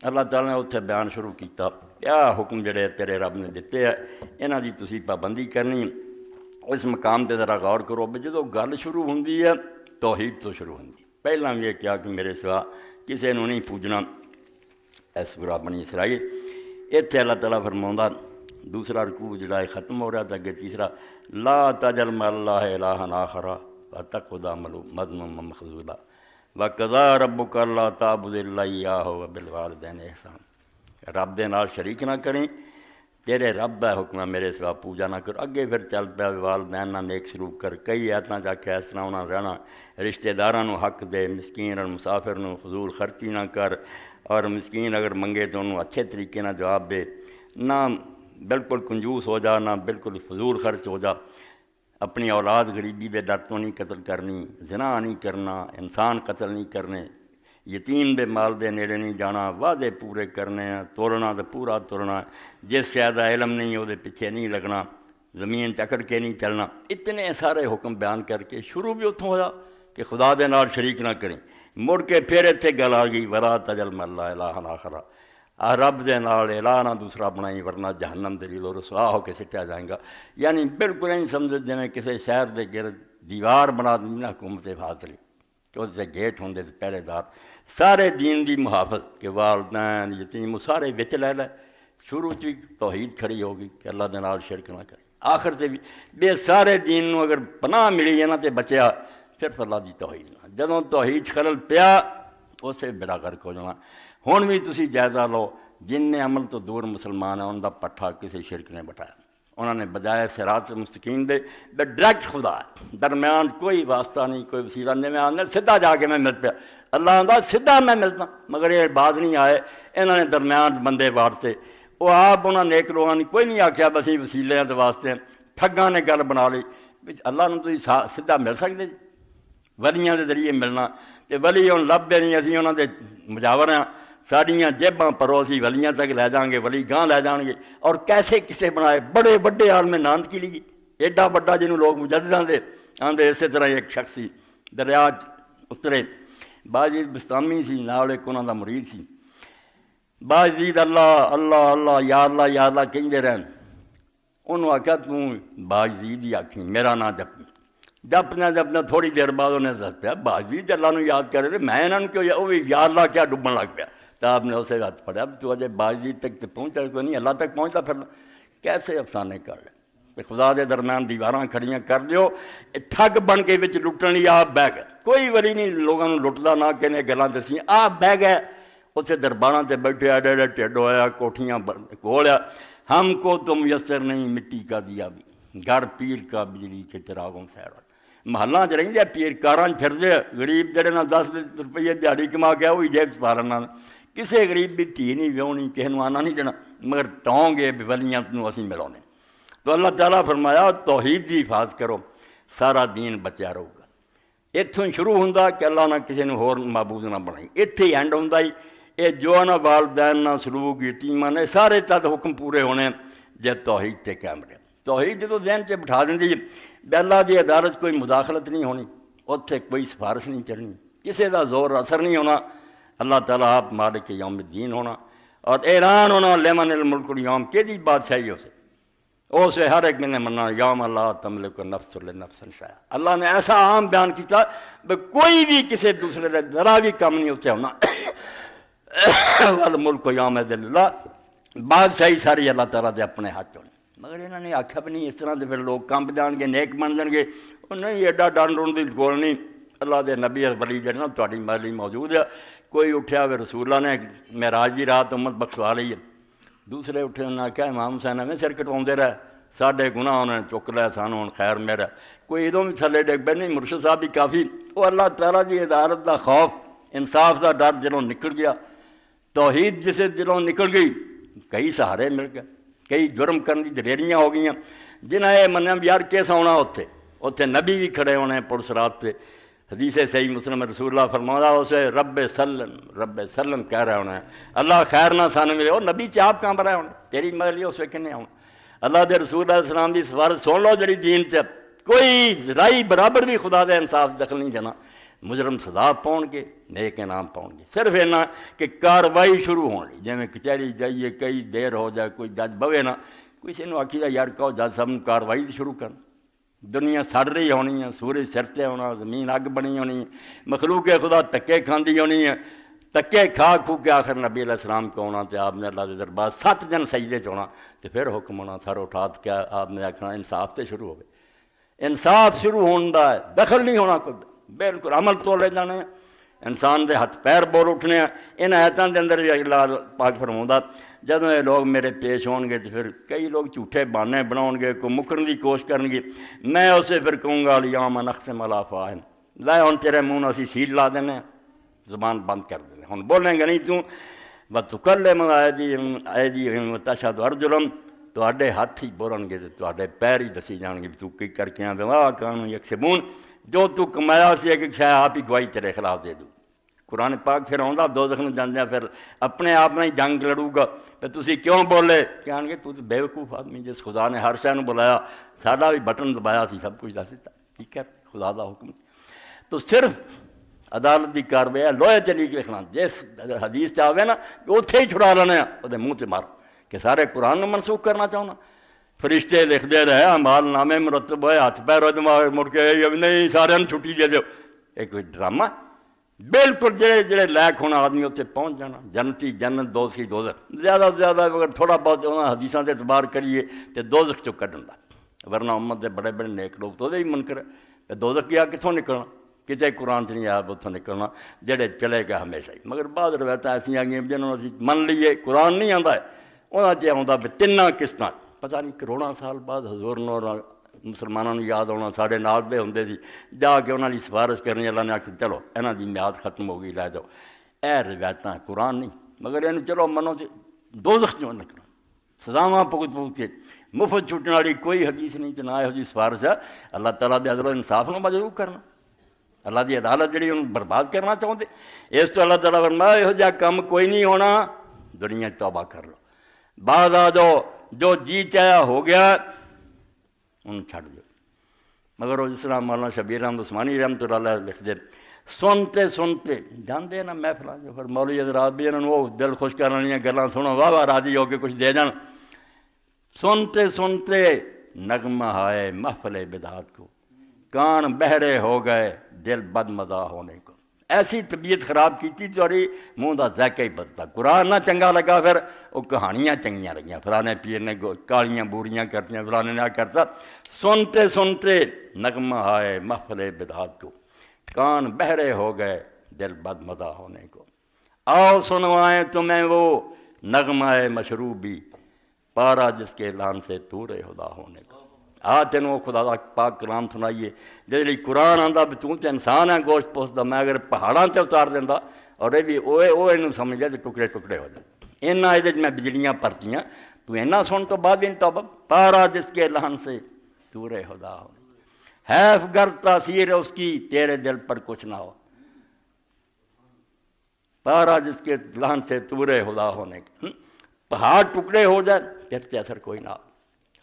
اللہ تعالیٰ نے اتنے بیان شروع کیتا کیا حکم جڑے تیرے رب نے دیتے ہیں انہاں دی تسی پابندی کرنی اس مقام تے ذرا غور کرو بھی جدوں گل شروع ہوندی ہے توحید تو شروع ہوندی پہلاں بھی یہ کیا کہ میرے سوا کسے نو نہیں پوجنا اے سورہ بنی اسرائیل اتنے اللہ تعالیٰ فرماؤندا دوسرا رکوع جڑا ہے ختم ہو رہا تھا کہ تیسرا لا تجعل مع اللہ الہا آخر واتخذ مذموما مخذولا وقضى ربک اللہ تعبد الا ایاہ وبالوالدین احسان رب دے نال شریک نہ کریں تیرے رب دا حکم ہے میرے سوا پوجا نہ کر اگے پھر چل پیا والدین نہ نیک سلوک کر کئی ایتاں جا کے اس طرح انہاں رہنا رشتہ داراں نو حق دے مسکین اور مسافر نو فضول خرچی نہ کر اور مسکین اگر منگے تو انہوں اچھے طریقے نہ جواب دے نہ بالکل کنجوس ہو جا نہ بالکل فضول خرچ ہو جا اپنی اولاد غریبی دے ڈر تو نہیں قتل کرنی زنا نہیں کرنا انسان قتل نہیں کرنے یتیم دے مال دے نیڑے نہیں جانا وعدے پورے کرنے ہیں تولنا تو پورا تولنا جس شے دا علم نہیں وہ پیچھے نہیں لگنا زمین چکڑ کے نہیں چلنا اتنے سارے حکم بیان کر کے شروع بھی اتوں ہوا کہ خدا دے نال شریک نہ کریں مڑ کے پھر اتنے گل آ گئی ولا تجعل مع اللہ الہا آخر رب دے نال الہ نہ دوسرا بنائی ورنہ جہنم دے لیے رسوا ہو کے سٹیا جائے گا یعنی بالکل نہیں سمجھ جویں کسی شہر دے گرد دیوار بنا دی نا حکومت فاضلی کہ اس دے گیٹ ہوندے تے پہرے دار سارے دین دی محافظ کہ والدین یتیم سارے وچ لے لے شروع چ توحید کھڑی ہوگی کہ اللہ دے نال شرک نہ کرے آخر تے بھی بے سارے دین نو اگر پناہ ملی انہاں تے بچیا صرف اللہ دی توحید نہ جدوں توحید خلل پیا اسے بیڑا غرق ہو جانا ہن بھی تسی جائزہ لو جن نے عمل تو دور مسلمان ہیں ان دا پٹھا کسی شرک نے بٹایا انہوں نے بجائے صراط مستقیم دے ڈائریکٹ خدا ہے درمیان کوئی واسطہ نہیں کوئی وسیلہ نہیں میں آنے سدھا جا کے میں مل پیا اللہ آندا سدھا میں ملتا مگر یہ بعد نہیں آئے انہوں نے درمیان بندے وارتے وہ آپ انہوں نے نیک لوگوں نے کوئی نہیں آخیا بس یہ وسیلے دے واسطے ٹھگاں نے گل بنا لی اللہ نے تسی سدھا مل سکتے جی ولیاں دے ذریعے ملنا تے ولی ہن لبھے نہیں اسی انہوں دے مجاور ہیں ساڑیاں جیباں پرو اسی ولیاں تک لے جائیں گے ولی گاں لے جان گے اور کیسے کسے بنائے بڑے بڑے عالم ناند کی لیے ایڈا بڑا جنہوں لوگ مجدداں دے آندے اسی طرح ایک شخص سی دریا اترے باجید بستامی سی نال ایک انہاں دا مرید سی باجید اللہ اللہ اللہ یا اللہ کہندے رہن انہوں آکھیا توں باجید ہی آکھی میرا نام جپنا تھوڑی دیر بعد انہیں دس پیا باجید اللہ نو یاد کرے میں انہوں نے کیوں وہ بھی یا اللہ کیا ڈبن لگ پیا تو آپ نے اسے ہاتھ پڑھا تو اجے باجید تک پہنچا تو نہیں اللہ تک پہنچتا پھر کیسے افسانے کر لے خدا دے درمیان دیواراں کھڑیاں کر دیو ٹھگ بن کے وچ لٹن لی آپ بہ گئے کوئی ولی نہیں لوگوں لٹدا نہ کہنے گلاں دسیاں آپ بہ گئے اتنے درباراں تے بیٹھے ایڈے ایڈے ٹھڈ ہویا کوٹھیاں کھولیا ہم کو تو میسر نہیں مٹی کا دیا بھی گھر پیر کا بجلی کے چراغوں سیر محلہ چ رہتے پیر کاراں پھرتے غریب جڑے نہ 10 روپیے دیہڑی کما کے وہی جیب چ پا لینا کسی غریب بھی دھی نہیں ویونی کسی نے آنا نہیں دینا مگر ٹوں گے ولیاں اسی ملاؤنے تو اللہ تعالیٰ فرمایا توحید کی حفاظت کرو سارا دین بچیا رہے گا اتوں شروع ہوں کہ اللہ نہ کسی نے ہور معبود نہ بنائی اتنے ہی اینڈ ہوں یہ جو نہ والدین نہ سلوک یتیماں نے سارے تد حکم پورے ہونے جے توحید تے قائم رہے توحید جدوں ذہن سے بٹھا دیں اللہ کی عدالت کوئی مداخلت نہیں ہونی اتنے کوئی سفارش نہیں چلنی کسی کا زور اثر نہیں ہونا اللہ تعالیٰ آپ مالک یوم الدین ہونا اور اعلان ہونا لمن الملک اليوم کہ بادشاہی اسے ہر ایک نے مننا یوم اللہ تملک نفس لنفس شیئا اللہ نے ایسا عام بیان کیا کہ کوئی بھی کسی دوسرے کا ذرا بھی کم نہیں اتنے ہونا والملک یوم اللہ بادشاہی ساری اللہ تعالیٰ دے اپنے ہاتھ ہونی مگر انہوں نے آخیا بھی نہیں اس طرح کے پھر لوگ کمپ جان گے نیک بن جان گے نہیں ایڈا ڈن رون کی گول نہیں اللہ دے نبی ولی جڑے نا تھوڑی مالی موجود ہے کوئی اٹھیا ہوئے رسول اللہ نے معراج کی رات امت بخشوا لی ہے دوسرے اٹھے انہوں نے آخیا امام حسین میں سر کٹوا رہے ساڈے گناہ انہوں نے چک لیا سانو ہن خیر میرا کوئی ادوں بھی تھلے ڈگ پہ نہیں مرشد صاحب بھی کافی وہ اللہ تعالیٰ کی عدالت دا خوف انصاف دا ڈر دلوں نکل گیا توحید جسے دلوں نکل گئی کئی سہارے مل گئے کئی جرم کرنے کی دلیریاں ہو گئی جنہیں یہ منیا بھی یار کیس آنا اتنے نبی بھی کھڑے ہونے پولیس رات پہ حدیث صحیح مسلم رسول اللہ فرمایا اسے رب سلم کہہ رہے ہونا ہے اللہ خیر نہ سانو ملے وہ نبی چاپ کہاں رہے ہونا تیری مگر لیے اس وقت کنے آنا اللہ دے رسول اللہ علیہ السلام دی سفارت سن لو جڑی دین سے کوئی رائی برابر بھی خدا دے انصاف دخل نہیں جانا مجرم سزا پاؤ گے نیک انعام پاؤ گے صرف اینا کہ کاروائی شروع ہونی جی میں کچہری جائیے کئی دیر ہو جائے کوئی جج بوے نہ کسی نے آخی یار کہو جج صاحب کاروائی شروع کر دنیا سڑ رہی ہونی ہے سورج سر تے ہونا زمین اگ بنی ہونی ہے مخلوق خدا تکے کھاندی ہونی ہے تکے کھا کھو کے آخر نبی علیہ السلام کو آنا تو آپ نے اللہ کے دربار 7 دن سجدے چنا تو پھر حکم ہونا سر اٹھا کے آپ نے آخنا انصاف تے شروع ہوئے انصاف شروع ہوتا ہے دخل نہیں ہونا کوئی بالکل عمل تو لے جانے انسان دے ہاتھ پیر بول اٹھنے ان آیتوں کے اندر بھی اللہ پاک فرماؤں جب یہ لوگ میرے پیش ہون گے تو پھر کئی لوگ جھوٹے بہانے بناؤ گے کوئی مکرن کی کوشش کرن گے میں اسے پھر کہوں گا الیوم نختم علی افواہہم لے ہن تیرے منہ اسی سیل لا دینے زبان بند کر دینے ہن بولیں گے نہیں تو وتکلم ایدیہم وتشہد ارجلہم تواڈے ہاتھ ہی بولن گے تواڈے پیر ہی دسی جان گے تو کی کر کے آ بما کانوا یکسبون جو تو کمایا سی ایک شاید آپ ہی گواہی تیرے خلاف دے دوں قرآن پاک پھر آؤں دوزخ میں جاندیا پھر اپنے آپ میں جنگ لڑوں گا تو تسی کیوں بولے کہن گے تو بے وقوف آدمی جس خدا نے ہر شے نوں بلایا ساڈا بھی بٹن دبایا سی سب کچھ دس دیتا ٹھیک ہے خدا دا حکم تو صرف عدالت دی کاروائی ہے لوہے چلی کے لکھنا جس حدیث سے آوے نا اوتھے ہی چھڑا لینا وہ منہ تے مار کہ سارے قرآن نوں منسوخ کرنا چاہنا فرشتے لکھتے رہے امال نامے مرتب ہوئے ہاتھ پیر مڑ کے نہیں سارے چھٹی دے دو ایک کوئی ڈرامہ بالکل جڑے لائق ہونا آدمی اتنے پہنچ جانا جنتی جنت دوزخی دوزخ زیادہ سے زیادہ اگر تھوڑا بہت حدیثاں سے اعتبار کریے تو دوزخ چوں کڈن دا ورنہ امت دے بڑے بڑے نیک لوگ تو ہی منکر ہے دوزخ کیا کتوں نکلنا کتے قرآن سے نہیں آیا اتوں نکلنا جڑے چلے گئے ہمیشہ ہی مگر بعض روایت ایسی آ گئی جنہوں نے من لیے قرآن نہیں آتا ہے انہوں نے آتا بھی 3 قسط پتہ نہیں کروڑاں سال بعد حضور نور مسلمانوں نے یاد آنا سارے نال دے ہوندے سی جا کے انہوں نے سفارش کرنی اللہ نے آخر چلو یہاں کی میعاد ختم ہو گئی لے جاؤ اے روایتاں قرآن نہیں مگر یہ چلو منو سے دوزخ چوں نکلنا سزاواں پگت پگت کے مفت چھٹنے والی کوئی حدیث نہیں کہ نہ یہ سفارش ہے اللہ تعالیٰ دے عدل و انصاف نوں مجروح کرنا اللہ دی عدالت جڑی انہوں برباد کرنا چاہتے اس تو اللہ تعالیٰ فرمایا یہو جہا کم کوئی نہیں ہونا دنیا توبہ کر لو بعد آ جاؤ جو جی چاہیا ہو گیا ان چھڑ دو مگر وہ جس طرح مولانا شبیر احمد عثمانی رحمۃ اللہ علیہ لکھتے سنتے سنتے جانتے نا محفل جو پھر مولوی حضرات بھی انہوں وہ دل خوش کرنے والی گلاں سنو واہ واہ راضی ہو کے کچھ دے جان سنتے سنتے نغمہ آئے محفل بدعات کو کان بہرے ہو گئے دل بد مزہ ہونے کو ایسی طبیعت خراب کی تھی منہ کا ذائقہ ہی بدلا قرآن نہ چنگا لگا پھر وہ کہانیاں چنگیاں لگیاں فلانے پیر نے کالیاں بوریاں کرتیاں فلانے نے کرتا سنتے سنتے نغمہ آئے محفل بدعات کو کان بہرے ہو گئے دل بد مزہ ہونے کو آؤ سنوائیں تمہیں وہ نغمہ مشروبی پارا جس کے اعلان سے تورے خدا ہونے کو تینوں خدا دا پاک کلام سنائیے جی قرآن آتا بھی تو انسان ہے گوشت پوستا میں اگر پہاڑوں سے اتار دینا اور یہ بھی وہ سمجھ جائے ٹکڑے ٹکڑے ہو جائے یہ میں بجلیاں پرتیاں تو اینا سن تو بعد ان تو پارا جس کے اعلان سے تورے خدا ہو حیف گر تاثیر اس کی تیرے دل پر کچھ نہ ہو پارا جس کے اعلان سے تورے خدا ہونے کے پہاڑ ٹکڑے ہو جائے پھر اثر کوئی نہ ہو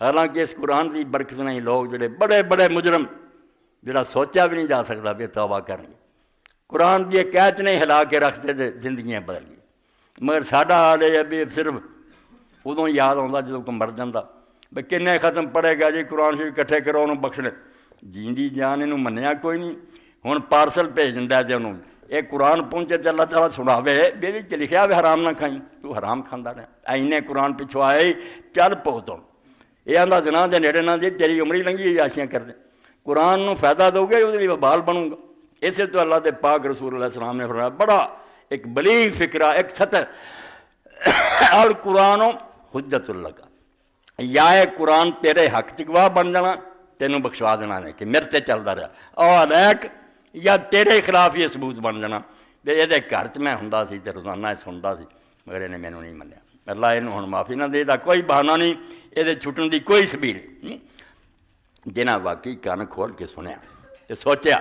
حالانکہ اس قرآن کی برکت نہیں لوگ جڑے بڑے بڑے مجرم جڑا سوچا بھی نہیں جا سکتا بھی توبہ کریں گے قرآن کی ایک ایت نہیں ہلا کے رکھتے تھے زندگیاں بدل گئی مگر ساڈا حال یہ ہے بھی صرف ادوں یاد آتا جدوں کوئی مر جاتا بھی کنے ختم پڑے گا جی قرآن شریف کٹھے کرو انہوں بخشنے جیندی جان یہ منیا کوئی نہیں ہوں پارسل بھیج دیا جی انہوں یہ قرآن پہنچے تو اللہ تعالیٰ سناوے بھی لکھیا بھی حرام نہ کھائیں تو حرام کھانا رہا اینے قرآن پچھو آئے چل پہتوں یہ آدھا جناح دے نیڑے نہ دے تیری عمری لنگھی عیاشیاں کر دیں قرآن نو فائدہ دو گے وہ بال بنوں گا اسے تو اللہ دے پاک رسول اللہ علیہ السلام نے فرمایا بڑا ایک بلیغ فکرہ ایک سطح اور قرآن حجت اللہ کا یا یہ قرآن تیرے حق چ گواہ بن جانا تینوں بخشوا دینا نے کہ میرے تے چلتا رہا اور لیک یا تیرے خلاف یہ ثبوت بن جانا تو یہ گھر چ میں ہوں سی تو روزانہ سنتا سی مگر انہیں مینوں نہیں منیا اللہ یہ ہوں معافی نہ دے دا کوئی بہانہ نہیں یہ چھٹن کی کوئی سبیل نہیں جنہیں واقعی کن کھول کے سنیا تو سوچیا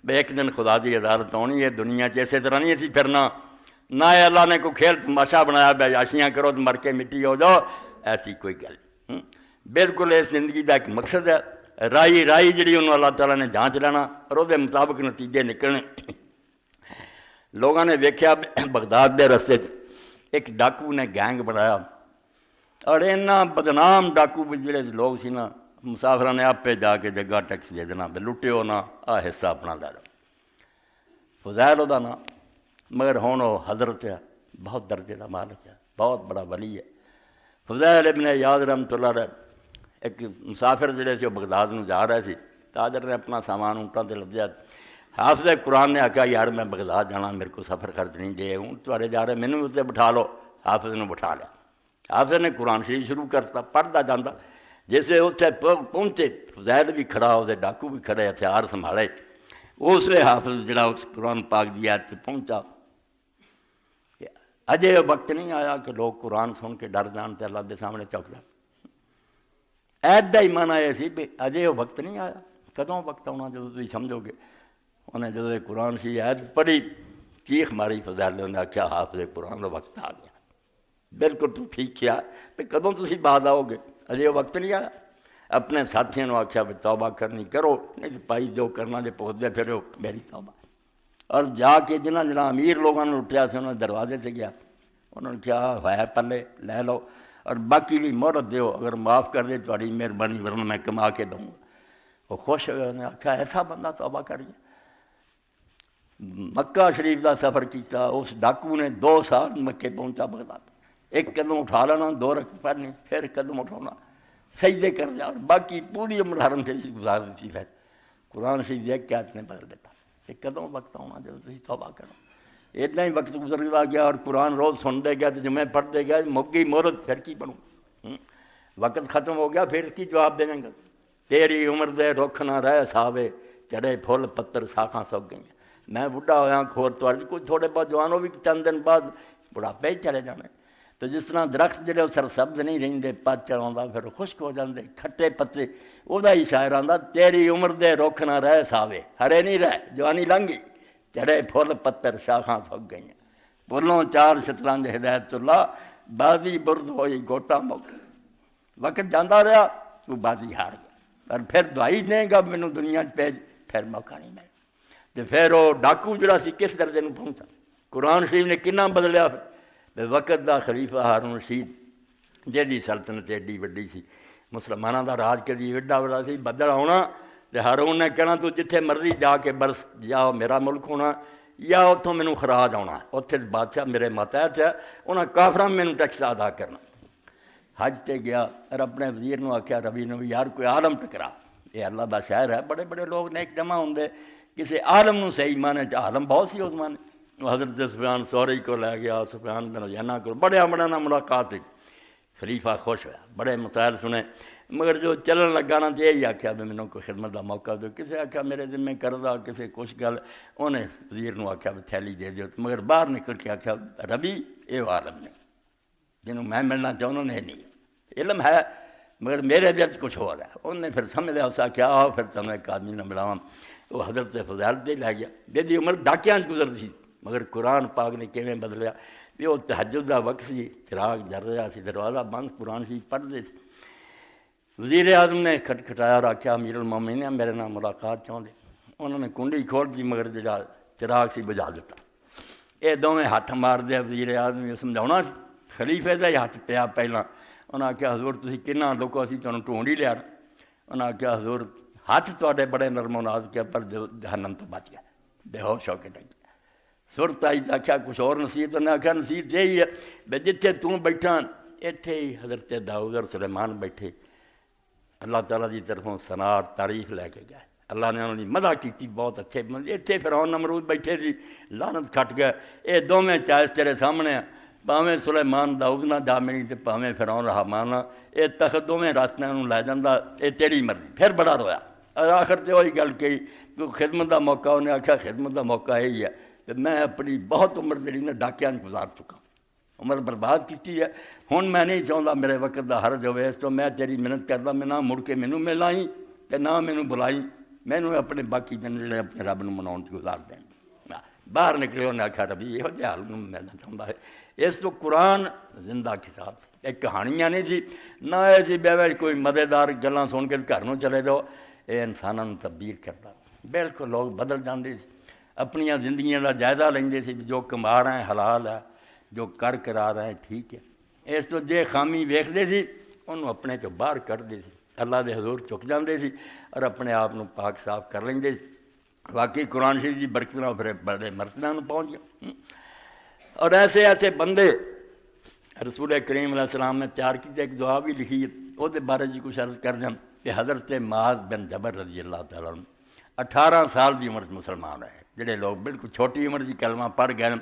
بھائی ایک دن خدا کی عدالت آنی ہے دنیا اسی طرح نہیں اسی پھرنا نہ اللہ نے کوئی کھیل تماشا بنایا بھائی عیاشیاں کرو تو مر کے مٹی ہو جاؤ ایسی کوئی گل نہیں بالکل اس زندگی کا ایک مقصد ہے رائی جڑی انہوں اللہ تعالیٰ نے جانچ لینا اور وہ مطابق نتیجے نکلنے لوگوں نے ویکھیا بغداد کے رستے ایک ڈاکو نے گینگ بنایا اور اینا بدنام ڈاکو جڑے لوگ سی نا مسافروں نے آپ جا کے جگہ ٹیکس دے دینا بھی لٹیو نہ حصہ اپنا لے لو فضیل وہ نام مگر ہوں وہ حضرت ہے بہت درجے کا مالک ہے بہت بڑا ولی ہے فضیل ابن یاد رحمۃ اللہ علیہ ایک مسافر جڑے سے وہ بغداد میں جا رہے تھے تاجر نے اپنا سامان اونٹاں تے لدیا حافظ قرآن نے آخیا یار میں بغداد جانا میرے کو سفر خرچ نہیں دے ہوں تھوڑے جا رہے مینوں اتنے بٹھا لو حافظ نے بٹھا لیا حافظ نے قرآن شریف شروع کرتا پڑھتا جانا جیسے اتنے پہنچے فضیل بھی کھڑا وہ ڈاکو بھی کھڑے ہتھیار سنبھالے اس لیے حافظ جڑا اس قرآن پاک دی آیت پہ پہنچا اجے وقت نہیں آیا کہ لوگ قرآن سن کے ڈر جان تے اللہ دے سامنے چوک جان ایت دا ایمان آیا سی بھی اجے وہ وقت نہیں آیا کدوں وقت آنا جدو تھی سمجھو گے انہیں جدو قرآن سی ایت پڑھی چیخ ماری فضیل نے آخیا حافظ قرآن کا وقت آ گیا بالکل تو ٹھیک کیا بھی کدوں تسی بعد آؤ گے اجے وہ وقت نہیں آیا اپنے ساتھیوں نے آخیا بھی توبہ کرنی کرو نہیں تو پائی جو کرنا جے پہنچتے پھر میری توبہ اور جا کے جنہ امیر لوگوں نے لٹیا سے انہوں نے دروازے سے گیا انہوں نے کیا ہے پلے لے لو اور باقی بھی مہرت دیو اگر معاف کر دے تاری مہربانی ورنہ میں کما کے دوں گا وہ خوش ہوئے انہوں نے آخیا ایسا بندہ توبہ کریے مکہ شریف کا سفر کیتا اس ڈاکو نے 2 سال مکے پہنچا بغداد ایک قدم اٹھا لینا 2 رکعت پڑھنی پھر قدم اٹھانا سجدے کر جا اور باقی پوری عمر حرم سے گزار دیتی پھر قرآن شریف دیکھ کے نے بدل دیتا کہ کدوں وقت آنا جب تھی توبہ کرو اتنا ہی وقت گزرتا گیا اور قرآن روز سنتے گیا تو جمعے پڑھتے گیا مک گئی مہرت پھر کی بنوں وقت ختم ہو گیا پھر کی جواب دیں گا تیری عمر دے رخ نہ رہ ساوے چڑھے پھول پتر ساکھاں سک گئی میں بڑھا ہوا کھور تو کوئی تھوڑے بہت جوان ہو بھی چند دن بعد بڑھاپے ہی چلے جانے تو جس طرح درخت جڑے سرسبز نہیں رہتے پت چڑھا پھر خشک ہو جاتے کھٹے پتے وہ ہی شاعر آتا تیری عمر دے رخ نہ رہ ساوے ہرے نہیں رہ جوانی لنਘ گئی چڑھے پھول پتر شاخاں سک گئی بولوں 4 شطرنج ہدایت اللہ بازی برد ہوئی گوٹا مک وقت جانا رہا تو بازی ہار گیا اور پھر دعائی دیں گا مینوں دنیا بھیج پھر موقع نہیں ملے تو پھر وہ ڈاکو جڑا سی کس درجے میں پہنچا قرآن شریف نے کنا بدلیا پھر وقت دا خلیفہ ہارون رشید جیڑی سلطنت ایڈی وڈی سی مسلمانوں دا راج کدی ایڈا بڑا سی بدل آنا تو ہارون نے کہنا تو جتھے مرضی جا کے برس جا میرا ملک ہونا یا اتوں مینوں خراج آنا اتنے بادشاہ میرے ماتحت ہے انہاں کافراں مینوں ٹیکس ادا کرنا حج تے گیا اور اپنے وزیر نو آخیا روی نو یار کوئی عالم ٹکرا یہ اللہ دا شہر ہے بڑے بڑے لوگ نیک جمع ہوندے کسی عالم نو صحیح مانے عالم بہت سی اس مانے حضرت سفیان ثوری کو لے گیا سفیان بن عیینہ کو بڑے نہ ملاقات ہوئی خلیفہ خوش ہوا بڑے مسائل سنے مگر جو چلن لگا نا تو یہی آخیا بھی مینوں کوئی خدمت کا موقع دو کسی آخیا میرے ذمہ کردا کسی کچھ گل انہیں وزیر نو آخیا بھی تھیلی دے دیو مگر باہر نکل کے آخیا ربی یہ عالم نے جنہوں میں ملنا چاہوں نے نہیں علم ہے مگر میرے دل کچھ ہو رہا ہے انہیں پھر سمجھ لیا اس آخیا آؤ پھر تمہیں ایک آدمی نہ ملاواں وہ حضرت فضیل دے لے گیا جی عمر ڈاکیاں گزرتی سی مگر قرآن پاک نے کیویں بدلیا بھی وہ تہجد کا وقت سی چراغ جل رہا سی دروازہ بند قرآن سی پڑھتے سی وزیر اعظم نے کھٹکھٹایا اور آخیا امیر المومنین میرے نال ملاقات چاہتے انہوں نے کنڈی کھول دی مگر جا چراغ سی بجا دیتا یہ دونوں ہاتھ مار دیا وزیر اعظم نے سمجھاؤنا خلیفے کا ہی ہاتھ پیا پہلا انہوں نے آخیا حضور تسی کنا لوکو اسی تمہیں ڈھونڈ ہی لیا انہوں نے آخیا حضور ہاتھ تے بڑے نرم و ناز کیا پر جہنم تو بچ گیا بے ہوش ہو کے ڈگ گیا سرت آئی تو آخیا کچھ اور نصیحت انہیں آخیا نصیحت یہی ہے بے جتھے توں بیٹھا اتنے ہی حضرت داؤد اور سلیمان بیٹھے اللہ تعالیٰ کی طرفوں ثنا تعریف لے کے گئے اللہ نے انہوں نے مدح کی بہت اچھے اتنے فرعون نمرود بیٹھے سی لعنت کھٹ گئے یہ دونوں چائس تیرے سامنے ਭਾਵੇਂ ਸੁਲੇਮਾਨ ਦਾਊਦ ਨਾ ਜਾ ਮਿਲੀ ਤੇ ਭਾਵੇਂ ਫਿਰੌਨ ਰਹਿਮਾਨ, ਇਹ ਤਖਤ ਦੋਵੇਂ ਰਾਸਤਿਆਂ ਨੂੰ ਲੈ ਜਾਂਦਾ, ਇਹ ਤੇਰੀ ਮਰਜ਼ੀ। ਫਿਰ ਬੜਾ ਰੋਇਆ ਔਰ ਆਖਰ ਤੇ ਉਹੀ ਗੱਲ ਕਹੀ ਕਿ ਖਿਦਮਤ ਦਾ ਮੌਕਾ, ਉਹਨੇ ਆਖਿਆ ਖਿਦਮਤ ਦਾ ਮੌਕਾ ਇਹੀ ਹੈ کہ میں اپنی بہت عمر جڑی نا ڈاکیاں گزار چکا، عمر برباد کی ہے، ہن میں نہیں چاہتا میرے وقت دا حرج ہوئے، اس تو میں تیری محنت کردا، میں نہ مڑ کے مینوں ملائی تے نہ مینوں بلائی، مینوں اپنے باقی دن جڑے اپنے رب نوں مناؤن تے گزار دیں۔ باہر نکلے انہیں آخیا ربی یہو جہے حال نوں ملنا چاہتا ہے۔ اس تو قرآن زندہ کتاب، ایک کہانیاں نہیں سی نہ یہ سی بے کوئی مزیدار گلاں سن کے گھر نوں چلے جاؤ، یہ انساناں نوں تبدیل کرتا۔ بالکل لوگ بدل جاندے سی، اپنیاں زندگیاں دا جائزہ لیندے سی، جو کما رہے ہیں حلال ہے، جو کر کرا رہے ہیں ٹھیک ہے۔ اس تو جے خامی ویکھدے سی انہوں اپنے چوں باہر کڈدے سی، اللہ دے حضور چک جاندے سی اور اپنے آپ نوں پاک صاف کر لیندے سی۔ واقعی قرآن شریف کی برکتاں پھر بڑے مرتبہ پہنچ گیا۔ اور ایسے ایسے بندے رسول کریم علیہ السلام نے تیار کی، ایک دعا بھی لکھی ہے، وہ بارے جی کچھ عرض کر دیں کہ حضرت معاذ بن جبل رضی اللہ تعالیٰ عنہ 18 سال کی عمر مسلمان رہے، جڑے لوگ بالکل چھوٹی عمر کی کلمہ پڑھ گئے،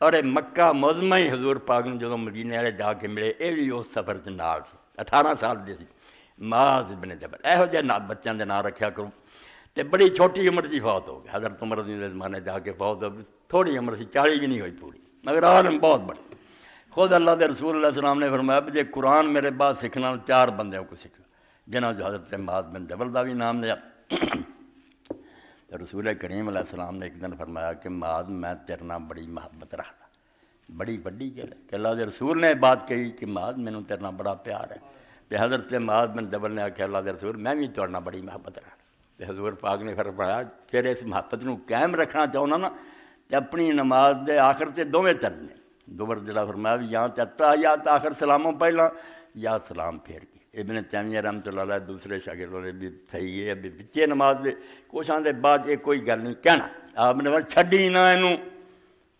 اور مکہ معظمہ ہی حضور پاک نے جدوں مدینے والے جا کے ملے، یہ بھی اس سفر سے نال سی، 18 سال دے سی۔ معاذ بن جبل یہو جہے بچوں کے نام رکھیا کرو۔ تے بڑی چھوٹی عمر کی فوت ہو گئی، حضرت عمر رضی اللہ زمانے جا کے فوت ہو گئی، تھوڑی عمر سی، 40 بھی نہیں ہوئی پوری، مگر عالم بہت بڑے۔ خود اللہ دے رسول علیہ السلام نے فرمایا کہ جے قرآن میرے بعد سیکھنا 4 بندوں کو سیکھا، جنہاں جو حضرت معاذ بن جبل کا بھی نام لیا۔ رسول کریم علیہ السلام نے ایک دن فرمایا کہ معاذ میں تیرے نال بڑی محبت رکھتا، بڑی وڈی گل ہے کہ اللہ دے رسول نے بات کہی کہ معاذ مینوں تیرے نال بڑا پیار ہے۔ تے حضرت معاذ بن جبل نے آخیا اللہ دے رسول میں بھی تیرے نال بڑی محبت رکھتا۔ تے حضور پاک نے فرمایا تیرے اس محبت نوں قائم رکھنا چاہنا نا تے اپنی نماز دے آخر تے دوویں ترنے دو مرتبہ فرمایا بھی یا تے اتحیات آخر سلاموں پہلا یا سلام پھیر کے۔ ابن تیمیہ رحمۃ اللہ علیہ دوسرے شاگردوں نے بھی صحیح ہے بھی بچے نماز دے کوشاں دے بعد یہ کوئی گل نہیں کہنا، آپ نے چھڈی نہ اینوں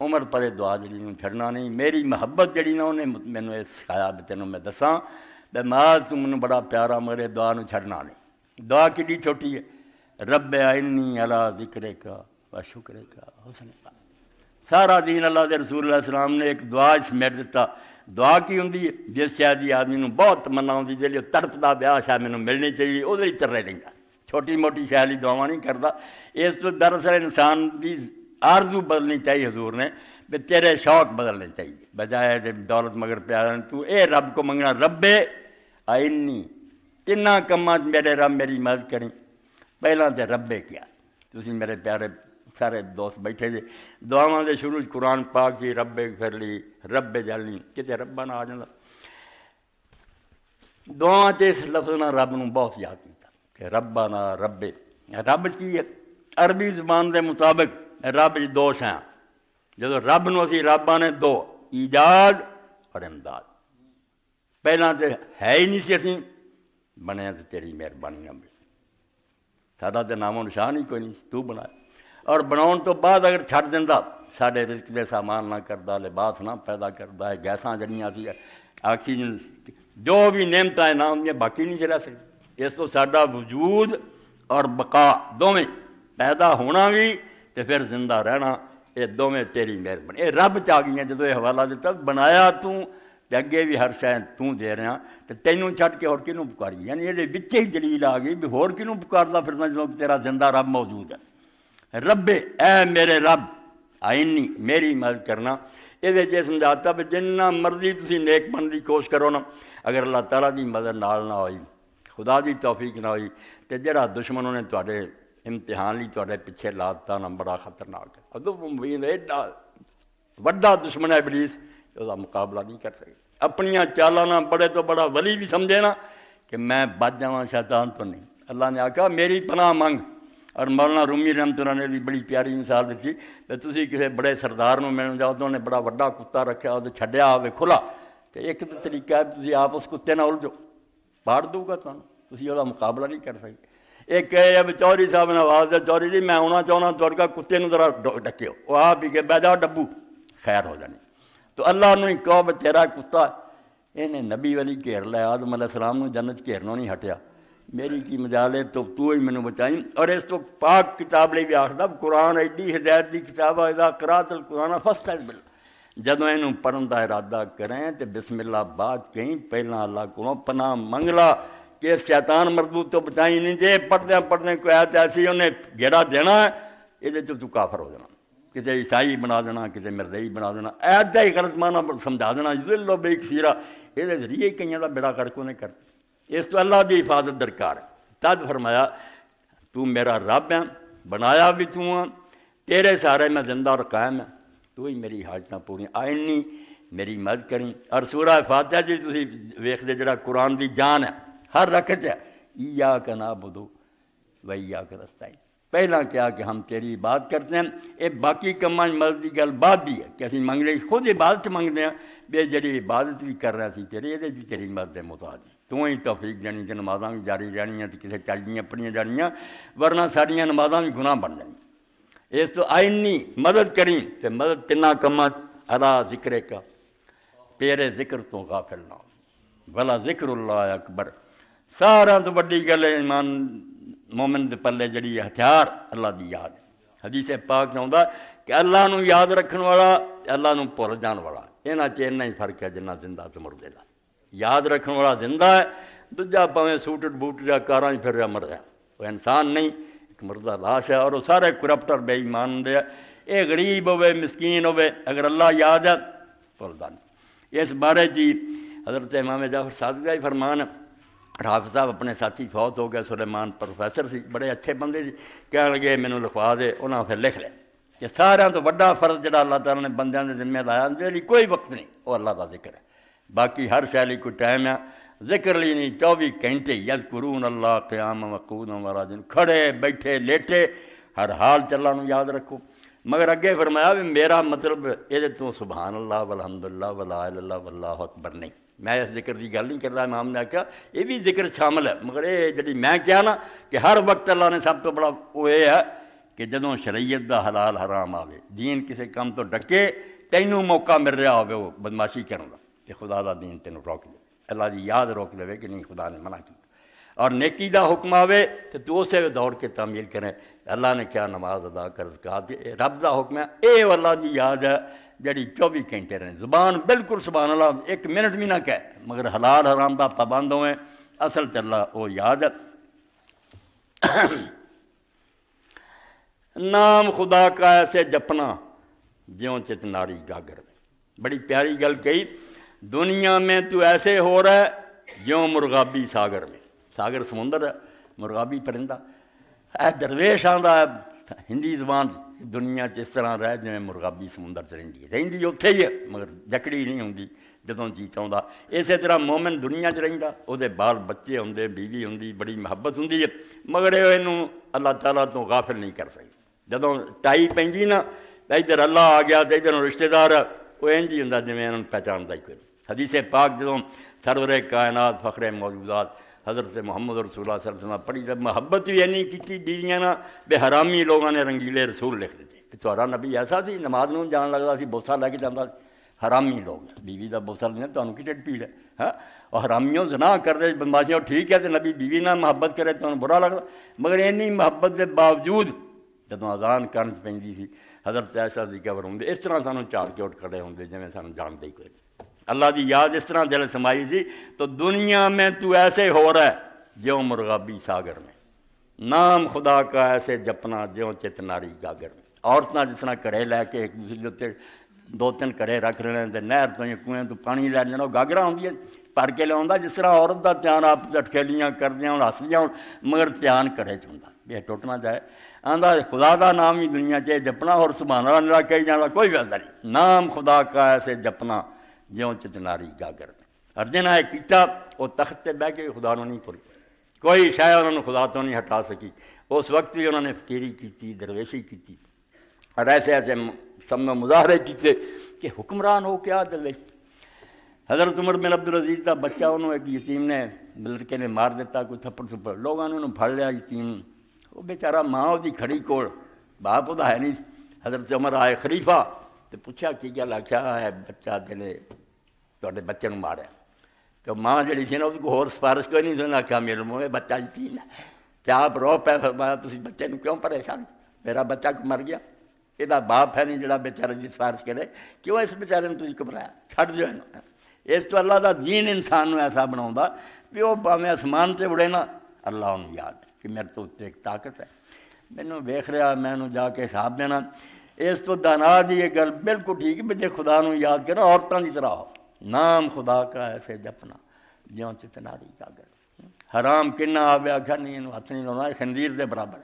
عمر پرے دعا جڑی نوں چھڈنا نہیں۔ میری محبت جڑی نا انہیں مینوں یہ سکھایا بھی تینوں میں دساں بے معاذ تو مینوں بڑا پیارا، میرے دعا نوں چھڈنا نہیں۔ دعا کڈی چھوٹی ہے، رب اعنی علی ذکرک و شکرک حسن عبادتک۔ سارا دین اللہ دے رسول علیہ السلام نے ایک دعا سمیٹ دیتا۔ دعا کی ہوندی ہے جس شاید دی آدمی نوں بہت تمنا ہوندی جی تڑپدا بیاہ شاید مینوں ملنی چاہیے، وہ ترے رہندا، چھوٹی موٹی شاید ہی دعاواں نہیں کردا۔ اس تو دراصل انسان دی آرزو بدلنی چاہیے، حضور نے کہ تیرے شوق بدلنے چاہیے، بجائے دولت مگر پیار تو اے رب کو منگنا رب اعنی، تناں کماں میرے رب میری مدد کریں۔ پہلا تے ربے کیا، تسی میرے پیارے سارے دوست بیٹھے جے دعاواں دے شروع قرآن پاک جی رب پھر لی رب جلنی کتے ربا نہ آ جاتا۔ دعاواں تے اس لفظ نہ رب نوں بہت یاد کیتا کہ ربا نہ رب، رب کی ہے عربی زبان دے مطابق رب جی 2 شیاں، جدو رب نوں اسی رب آنے 2 ایجاد اور امداد۔ پہلا تے ہے ہی نہیں سی اسی بنیا تے تیری مہربانی بھی، ساڈا تے نام و نشان ہی کوئی نہیں، تو بنایا۔ اور بناؤن تو بعد اگر چھڈ دینا سارے رزق دے سامان نہ کردا، لباس نہ پیدا کردا ہے، گیساں جڑیاں سی آکسیجن جو بھی نعمتاں نہ ہوندیاں باقی نہیں رہ سکتی۔ اس تو ساڈا وجود اور بقا دونیں پیدا ہونا بھی تے پھر زندہ رہنا، یہ دونیں تیری مہربانی۔ یہ رب چ آ گئی جدو یہ حوالہ دیتا بنایا تو تے اگے بھی ہر شے تو دے رہا تے تینوں چھڈ کے ہور کینوں پکاری، یعنی یہ وچ ہی دلیل آ گئی بھی ہور کینوں پکاردا پھرنا جدوں تیرا زندہ رب موجود ہے۔ رب اے میرے رب آئینی میری مدد کرنا۔ یہ سمجھاتا بھی جنہ مرضی تسی نیک بن کی کوشش کرو نا، اگر اللہ تعالیٰ کی مدد نال نہ ہوئی، خدا کی توفیق نہ ہوئی تو جہاں دشمنوں نے تواڈے امتحان لی تواڈے پیچھے لاتا نا بڑا خطرناک ہے۔ ادو مبین ایڈا وڈا دشمن ہے ابلیس، وہ مقابلہ نہیں کر سکے۔ اپنیاں چالاں نہ بڑے تو بڑا ولی بھی سمجھے نا کہ میں بچ جاواں شیطان تو نہیں۔ اللہ نے آکھا میری پناہ منگ۔ اور مولانا رومی رحمۃ اللہ نے بھی بڑی پیاری مثال دیتی کہ تسی کسی بڑے سردار نوں ملن جاؤ تو انہیں بڑا وڈا کتا رکھا وہ چھڈیا ہوئے کھلا، تو ایک تو طریقہ ہے تسی آپ اس کتے نال الجھو، پاڑ دوں گا تمہیں، تسی وہ مقابلہ نہیں کر سکتے۔ ایک ہے اب چوہری صاحب نے آواز دے چوہری جی میں آنا چاہنا تھوڑے کا کتے نوں ذرا ڈکیو، وہ آپ ہی کہ بہ جاؤ ڈبو خیر ہو جانی۔ تو اللہ نے کہو بھی تیرا کتا انہیں نبی ولی گھیر لیا، آدم علیہ السلام نوں جنت گھیرنوں نہیں ہٹیا، میری کی مجال ہے تو ہی مینوں بچائیں۔ اور اس تو پاک کتاب لے بھی آخدا قرآن ایڈی ہدایت دی کتاب ہے، اذا قرأت القرآن فاستعذ باللہ، جدوں اینوں پڑھن دا ارادہ کریں تے بسم اللہ بعد کہیں پہلا اللہ کو پناہ منگ لا کہ شیطان مردود تو بچائی نہیں دے پڑھدے کوئی آیت ایسی انہیں گھیرا دینا ہے یہ تو کافر ہو جانا کتے عیسائی بنا دینا کتے مردئی بنا دینا ایڈا ہی غلط معنی سمجھا دینا ذلو بے کثیرہ یہ ذریعے کئیوں کا بیڑا کر کو نہیں کرتے اس تو اللہ دی حفاظت درکار ہے تد فرمایا تو میرا رب ہے بنایا بھی تو ہاں تیرے سارے میں زندہ اور قائم ہے تو ہی میری حاجتاں پوری آئنی میری مدد کریں اور سورہ فاتحہ جی تسی ویکھدے جڑا قرآن دی جان ہے ہر رکعت ہے ایاک نعبد و ایاک نستعین پہلا کیا کہ ہم تیری عبادت کرتے ہیں یہ باقی کماں مدد کی گل بعد دی ہے کہ اسی منگ لیں خود عبادت منگتے ہیں بے جڑی عبادت بھی کر رہا سی تیری یہ بھی تیری مدد محتاج تو ہی توفیق دینی کہ نمازاں بھی جاری رہنیاں تو کسی چالیاں پڑھیاں جانیاں ورنہ ساریاں نمازاں بھی گناہ بن جائیں اس تو آئینی مدد کریں تو مدد تنا کماں ادا ذکر کا تیرے ذکر تو غافل نہ بھلا ذکر اللہ اکبر سارا تو بڑی گل ہے ایمان مومن دے پلے جڑی ہتھیار اللہ دی یاد حدیث پاک چاہتا کہ اللہ نو یاد رکھن والا اللہ نو بھول جان والا یہاں چ ہی فرق ہے جنہ زندہ تو مردے دا یاد رکھن والا زندہ ہے دوجا پاویں سوٹڈ بوٹ یا کاراں پھر رہا مر رہا وہ انسان نہیں ایک مردہ لاش ہے اور وہ سارے کرپٹر بے ایمان ہوں یہ غریب ہوئے مسکین ہوئے اگر اللہ یاد ہے بھولدا نہیں اس بارے جی حضرت امام جعفر صادق کا فرمان ہے حافظ صاحب اپنے ساتھی فوت ہو گئے سلیمان پروفیسر سی بڑے اچھے بندے سی کہنے لگے مینوں لکھوا دے انہاں پھر لکھ لیا کہ سارا تو بڑا فرض جڑا اللہ تعالیٰ نے بندیاں دے ذمہ لایا دے لیے کوئی وقت نہیں وہ اللہ کا ذکر ہے باقی ہر شے لئی کوئی ٹائم ہے ذکر لی نہیں 24 گھنٹے یذکرون اللہ قیام وقعودا وقعودا کھڑے بیٹھے لیٹے ہر حال چ اللہ نو یاد رکھو مگر اگے فرمایا بھی میرا مطلب یہ تو سبحان اللہ والحمدللہ ولا الہ الا اللہ واللہ اکبر نہیں میں اس ذکر کی گل نہیں کر رہا امام نے کہا یہ بھی ذکر شامل ہے مگر یہ جی میں کیا نا کہ ہر وقت اللہ نے سب تو بڑا وہ یہ ہے کہ جدوں شریعت دا حلال حرام آوے دین کسی کام تو ڈکے تینوں موقع مل رہا ہوے وہ بدماشی کرن دا کہ خدا دا دین تینوں روک دے اللہ دی یاد روک لے کہ نہیں خدا نے منع کی اور نیکی دا حکم آوے تو اسے دوڑ کے تعمیل کریں اللہ نے کیا نماز ادا کر کہا رب دا حکم ہے اے اللہ دی یاد ہے جڑی 24 گھنٹے رہے زبان بالکل سبحان اللہ 1 منٹ بھی نہ کہے مگر حلال حرام دا پابند ہوئے اصل چ اللہ وہ یاد ہے نام خدا کا ایسے جپنا جیوں چت ناری گاگر میں بڑی پیاری گل کہی دنیا میں تو ایسے ہو رہا ہے جیوں مرغابی ساگر میں ساگر سمندر ہے مرغابی پرندہ اے درویش آندا ہے ہندی زبان دنیا اس طرح رہ جی مرغابی سمندر چ رہی اتنے ہی ہے مگر جکڑی نہیں ہوندی جدوں جی چاہتا اسی طرح مومن دنیا چ رہندا وہ بال بچے ہوندے بیوی ہوندی بڑی محبت ہوندی ہے مگر یہ اللہ تعالیٰ تو غافل نہیں کر سکتی جدوں ٹائی پیندی نا ادھر اللہ آ گیا تو ادھر رشتے دار وہ انج ہی ہوندا جویں انہوں پہچاندا ہی کوئی حدیث پاک جدوں سرور کائنات فخر موجودات حضرت محمد رسول اللہ صلی اللہ علیہ وسلم پڑھی جب محبت بھی اینی کی بیویاں نا بے حرامی لوگوں نے رنگیلے رسول لکھ دیتے کہ تہاڈا نبی ایسا سی نماز نوں جان لگتا سی بوسا لے کے جاتا حرامی لوگ بیوی کا بوسا لینا تمہیں کی ڈیڈ پیڑ ہے ہاں اور حرامیوں زنا کر رہے بدماشیاں ٹھیک ہے تو نبی بیوی نہ محبت کرے تو برا لگتا مگر اینی محبت کے باوجود جدوں اذان کرن پیندی سی حضرت عائشہ دی قبر ہوندی اس طرح سانوں جھاڑ کے اٹھ کھڑے ہوندے جویں سانوں جانتے ہی کوئی اللہ دی یاد اس طرح دل سمائی سی تو دنیا میں تو ایسے ہو رہا ہے جیوں مرغابی ساگر میں نام خدا کا ایسے جپنا جیوں چت ناری گاگر میں عورتاں جس طرح گھڑے لے کے ایک دوسرے 2-3 گھڑے رکھ لینے تے نہر تو یا کنویں تو پانی لے جانا گاگراں ہوندیاں بھر کے لیا جس طرح عورت کا دھیان آپ اٹکیلیاں کردیاں ہوں ہسدیاں ہوں مگر دھیان گھڑے چ ہوندا یہ ٹوٹنا چاہے آندا خدا کا نام ہی دنیا چ جپنا اور سبحان اللہ کہی جانا کوئی فائدہ نہیں نام خدا کا ایسے جپنا جیوں چت ناری گاگر میں اور جنہیں کیتا وہ تخت پہ بہ کے خدا نو نہیں پوری کوئی شاید انہوں نے خدا تو نہیں ہٹا سکی اس وقت بھی انہوں نے فقیری کی درویشی کی اور ایسے ایسے سب میں مظاہرے کیتے کہ حکمران ہو کیا درویش حضرت عمر بن عبدالعزیز کا بچہ انہوں ایک یتیم نے لڑکے نے مار دیتا کوئی تھپڑ تھپڑ لوگوں نے انہوں پھڑ لیا یتیم وہ بیچارہ ماں وہ کھڑی کول باپ وہ ہے نہیں حضرت عمر آئے خلیفہ تو پوچھا کی گل آخیا ہے بچہ دلے تے بچے کو ماریا تو ماں جڑی سی نا اس کو ہور سفارش کوئی نہیں سن آخیا میرے منہ بچہ یتیم ہے کیا آپ رو پہ فرمایا تھی بچے کو کیوں پریشان میرا بچہ مر گیا یہ باپ ہے نہیں جڑا بیچارے کی سفارش کرے، کیوں اس بیچارے نے تھی گھبرایا، چھڈ جو ہے۔ اس تو اللہ دا دین انسان نو ایسا بناؤں بھی وہ پاویں آسمان سے اڑے نا، اللہ انہوں یاد ہے کہ میرے تو اتنے ایک طاقت ہے، مینوں ویکھ رہا، میں انہوں جا کے حساب دینا۔ اس تو دانا دی یہ گل بالکل ٹھیک ہے، جے خدا نو یاد کرنا عورتوں کی طرح ہو، نام خدا کا ایسے جپنا جیوں چتناری جاگر۔ حرام کنا آوے آخیا نہیں انہوں ہاتھ نہیں لاؤنا، خنزیر دے برابر۔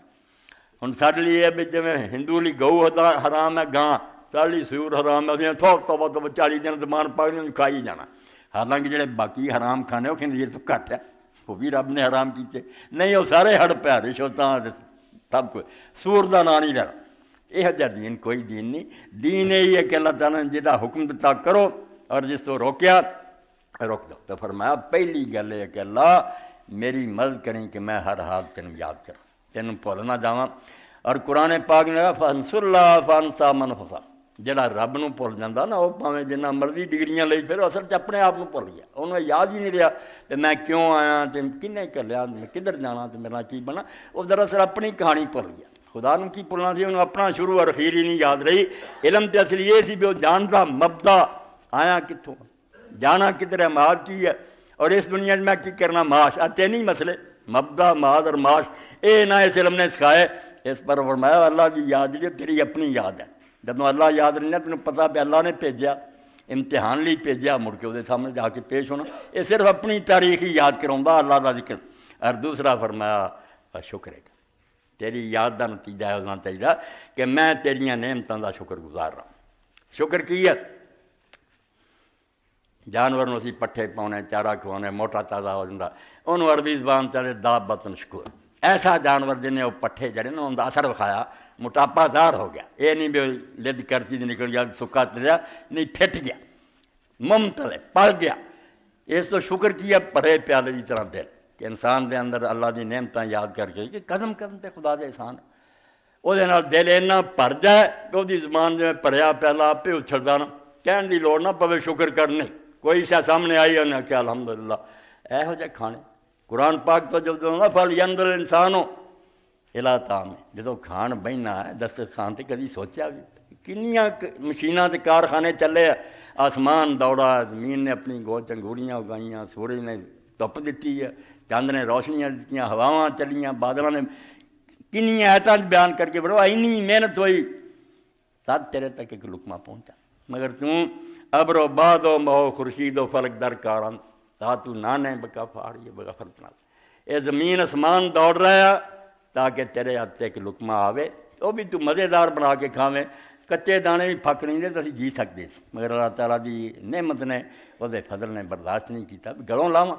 ہوں سارے لیے ہے بھی جی ہندو لی گو حرام ہے، گاں سارے لی سور حرام ہے، تو 40 دن زبان پاک نہیں کھائی جانا۔ حالانکہ جڑے باقی حرام کھانے وہ خنزیر تو گھٹ ہے، وہ بھی رب نے حرام کیتے نہیں، وہ سارے ہڑ پہ رشوتاں سب کچھ، سور دا نام نہیں لینا۔ یہ جا دین کوئی دین نہیں، دین یہی ہے کہ اللہ تعالیٰ نے جہاں حکم دیتا کرو اور جس تو روکیا روک دو۔ تو فرمایا پہلی گل ہے کہ اللہ میری مدد کریں کہ میں ہر حال تینوں یاد کروں، تینوں بھول نہ جاواں۔ اور قرآن پاک نے کہا فانصر اللہ فانسا من خسا، جہاں رب نو بھول جاتا نا وہ پاویں جنہ مرضی ڈگریاں لئی پھر اصل چ اپنے آپ بھول گیا، انہوں یاد ہی نہیں رہا کہ میں کیوں آیا، کنے کلیا، کدھر جانا، تو میرا کی بنا، وہ دراصل اپنی کہانی بھول گیا۔ خدا نو کی بھولنا سی، انہوں اپنا شروع اور اخیر ہی نہیں یاد رہی۔ علم تے اصل یہ سی بھی وہ جانتا مبدا آیا کتوں، جانا کدھر ہے، معاد کی ہے، اور اس دنیا میں کی کرنا، معاش۔ تین ہی مسئلے مبدا، معاد اور معاش، یہ نہ اس علم نے سکھائے۔ اس پر فرمایا اللہ کی یاد جی تیری اپنی یاد ہے، جب اللہ یاد نہیں ہے تینوں پتا پہ اللہ نے بھیجا امتحان لی بھیجا، مڑ کے وہ سامنے جا کے پیش ہونا، یہ صرف اپنی تاریخ ہی یاد کراؤں اللہ کا ذکر۔ اور دوسرا فرمایا شکر ہے، تیری یاد کا نتیجہ ہونا چاہیے کہ میں تیریاں نعمتوں کا شکر گزار رہا ہوں۔ شکر کی ہے؟ جانور نو اسی پٹھے پاؤنے، چارہ کھوانے، موٹا تازہ ہو جاتا، انہوں عربی زبان چلے دابۃ شکور، ایسا جانور جنہیں وہ پٹھے جڑے نا ان کا اثر وکھایا، موٹاپا دار ہو گیا، یہ نہیں بھی لد کرتی نکل گیا، سکا تریا نہیں، پھٹ گیا، ممتلے پل گیا۔ اس تو شکر کیا پرے پیالے کی طرح دل، کہ انسان دے اندر اللہ دی نعمتاں یاد کر کے کہ قدم قدم تے خدا دے احسان، وہ دل اینا بھر جائے کہ وہ زبان جی بھریا پیالہ آپ پہ اچھلتا نا، کہنے کی لوڑ نہ پوے شکر کرنے، کوئی شاید سامنے آئی انہیں کیا الحمدللہ ایہو جے کھانے۔ قرآن پاک تو جب دوں گا فل ینظر انسان ہو الی طعامہ، جدو کھان بہنا ہے دسترخوان تے کدی سوچیا بھی کنیاں مشیناں تے کارخانے چلے، آسمان دوڑا، زمین نے اپنی گو چنگوڑیاں اگائیاں، سورج نے دھپ دیتی ہے، چاند نے روشنیاں دیتیاں، ہواواں چلیاں، بادلاں نے کنیاں ایتاں بیان کر کے بڑو اینی محنت ہوئی تب تیرے تک ایک لقمہ پہنچا، مگر توں ابر و باد و مہو خورشید و فلک در کارن تا تو نانے بکا پھاڑی بغفرت نال، اے زمین اسمان دوڑ رہا ہے تاکہ تیرے ہاتھ ایک لقمہ آوے، وہ بھی تو مزیدار بنا کے کھاویں، کچے دانے بھی پھک نہیں دے تو اسی جی سکتے سی، مگر اللہ تعالیٰ دی نعمت نے وہ فضل نے برداشت نہیں کیتا، گلوں لاواں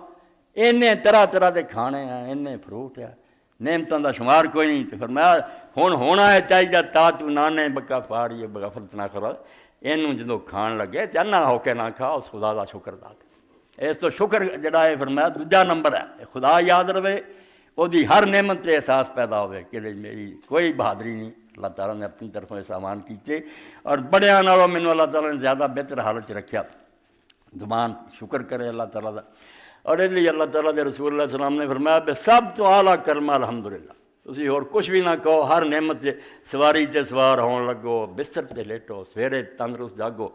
اینے طرح طرح دے کھانے ہیں، اینے فروٹ ہے، نعمتوں دا شمار کوئی نہیں۔ تو فرمایا ہن ہونا ہے چاہیے تا تو نانے بکا پھاڑی بغفرت نہ کرو، اینوں جدوں کھان لگے چاہنا ہو کے نہ کھا، اس خدا دا شکر ادا کر۔ اس تو شکر جڑا ہے فرمایا دوجا نمبر ہے، خدا یاد رہے، وہ دی ہر نعمت تے احساس پیدا ہوئے کہ میری کوئی بہادری نہیں، اللہ تعالیٰ نے اپنی طرفوں سامان کیتے، اور بڑیاں نالوں مینوں اللہ تعالیٰ نے زیادہ بہتر حالت رکھیا، زبان شکر کرے اللہ تعالیٰ دا۔ اور اس لیے اللہ تعالیٰ دے رسول اللہ علیہ السلام نے فرمایا بے سب تو اعلیٰ کلمہ الحمدللہ، تسی اور کچھ بھی نہ کہو، ہر نعمت تے سواری تے سوار ہون لگو، بستر تے لیٹو، سویرے تندرست جاگو،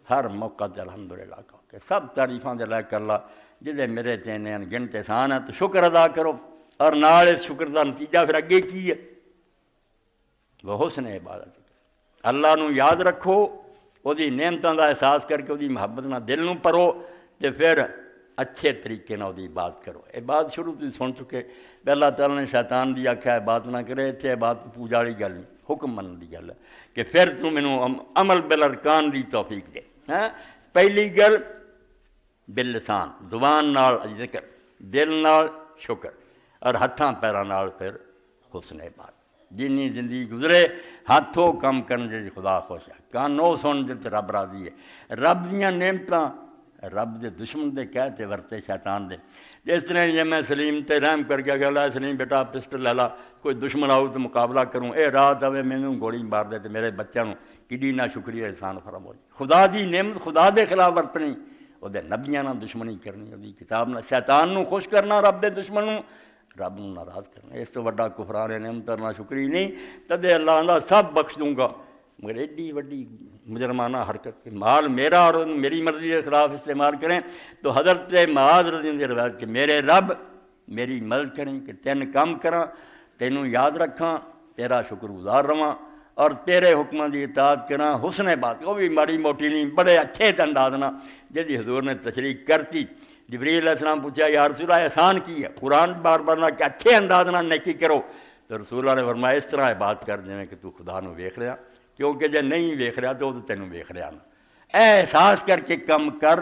ہر موقع تے الحمدللہ کہو کہ سب تعریفاں دے لائق اللہ جہے میرے چینے ہیں گنت احسان ہے، تو شکر ادا کرو۔ اور نال اس شکر دا نتیجہ پھر اگے کی ہے؟ وہ حسن عبادت، اللہ نو یاد رکھو، وہ دی نعمتوں دا احساس کر کے وہ دی محبت نہ دل نو پرو، تے پھر اچھے طریقے نہ وہ عبادت کرو۔ عبادت شروع تو سن چکے کہ اللہ تعالیٰ نے شیطان دی آکھیا عبادت نہ کرے، اتنے عبادت پوجا والی گل نہیں، حکم من دی گل ہے کہ پھر تو مینوں عمل بالارکان دی توفیق دے۔ پہلی گل باللسان، زبان نال ذکر، دل نال شکر، اور ہتھاں پیراں نال پھر حسن عبادت۔ جنی زندگی گزرے ہاتھوں کم کرن جے خدا خوش ہے، کانوں سن جے رب راضی ہے۔ رب دیاں نعمتاں رب دے دشمن دے کہتے ورتے شیطان دے، جس طرح جے میں سلیم تے رحم کر کے گلا سلیم بیٹا پسٹل لے لا، کوئی دشمن آؤ تو مقابلہ کروں، اے رات آوے مینوں گولی مار دے تے میرے بچوں نوں کڈی نہ شکریہ احسان فرام ہو جائے۔ خدا دی نعمت خدا دے خلاف ورتنی، وہ دے نبیاں نال دشمنی کرنی، وہ دی کتاب نال شیطان نوں خوش کرنا، رب دے دشمن نوں رب نوں ناراض کرنا، اس تو بڑا کفران نعمت نہ شکری نہیں۔ تدے اللہ آندا سب بخش دوں گا مگر ایڈی وڈی مجرمانہ حرکت کہ مال میرا اور میری مرضی کے خلاف استعمال کریں. تو حضرت معاذ رضی اللہ عنہ روایت کہ میرے رب میری مدد کریں کہ تین کام کراں، تینوں یاد رکھاں، تیرا شکر گزار رہاں اور تیرے حکماں دی اطاعت کراں. حسن بات وہ بھی ماڑی موٹی نہیں، بڑے اچھے انداز نہ جی حضور نے تشریح کرتی. جبریل علیہ السلام پوچھا یا رسول اللہ احسان کی ہے؟ قرآن بار بار نہ کہ اچھے انداز نہ نیکی کرو. تو رسول اللہ نے فرمایا اس طرح بات کر دیں کہ تو خدا نو ویکھ رہا، کیونکہ جے نہیں ویکھ رہا تو وہ تینوں ویکھ رہا نا. احساس کر کے کم کر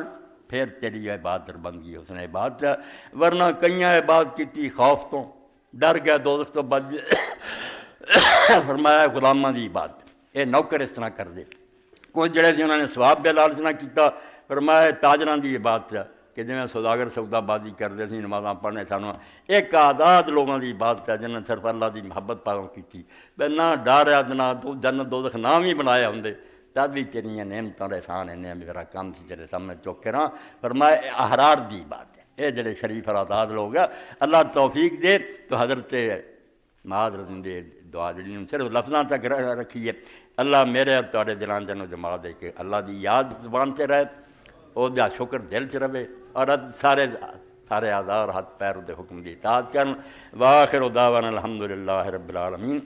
پھر تیری عبادت بندگی حسن عبادت. ورنہ کئیاں عبادت کی خوف تو ڈر گیا دوزخ تو بچ گیا. فرمایا غلاماں دی عبادت یہ نوکر اس طرح کر دے. کچھ جڑے سی انہوں نے ثواب دے لالچ نہ کیتا. فرمایا تاجراں دی عبادت کہ جی سوداگر سودا بازی کرتے سی، نمازاں پڑھنے سانوں ایک آزاد لوگوں کی عبادت ہے جنہیں صرف اللہ کی محبت پاگوں کی نہ ڈر ہے نہ جنت دوزخ نام ہی بنایا ہوں تب بھی تیریاں نعمتاں احسان ہیں میرا کام سی تیرے سامنے چک کے رہاں. فرمایا احرار دی بات ہے یہ جڑے شریف اور آزاد لوگ ہیں اللہ توفیق دے. تو حضرت معاذ رضی دے دعا جڑی صرف لفظاں تک رکھی ہے. اللہ میرے اور تواڈے دلاں جنوں جما دے کہ اللہ دی یاد زبان سے رہے، او دا شکر دل چ رہے اور سارے اعضاء اور ہاتھ پیر دے حکم دی اطاعت کرن. وآخر دعوانا الحمدللہ رب العالمین.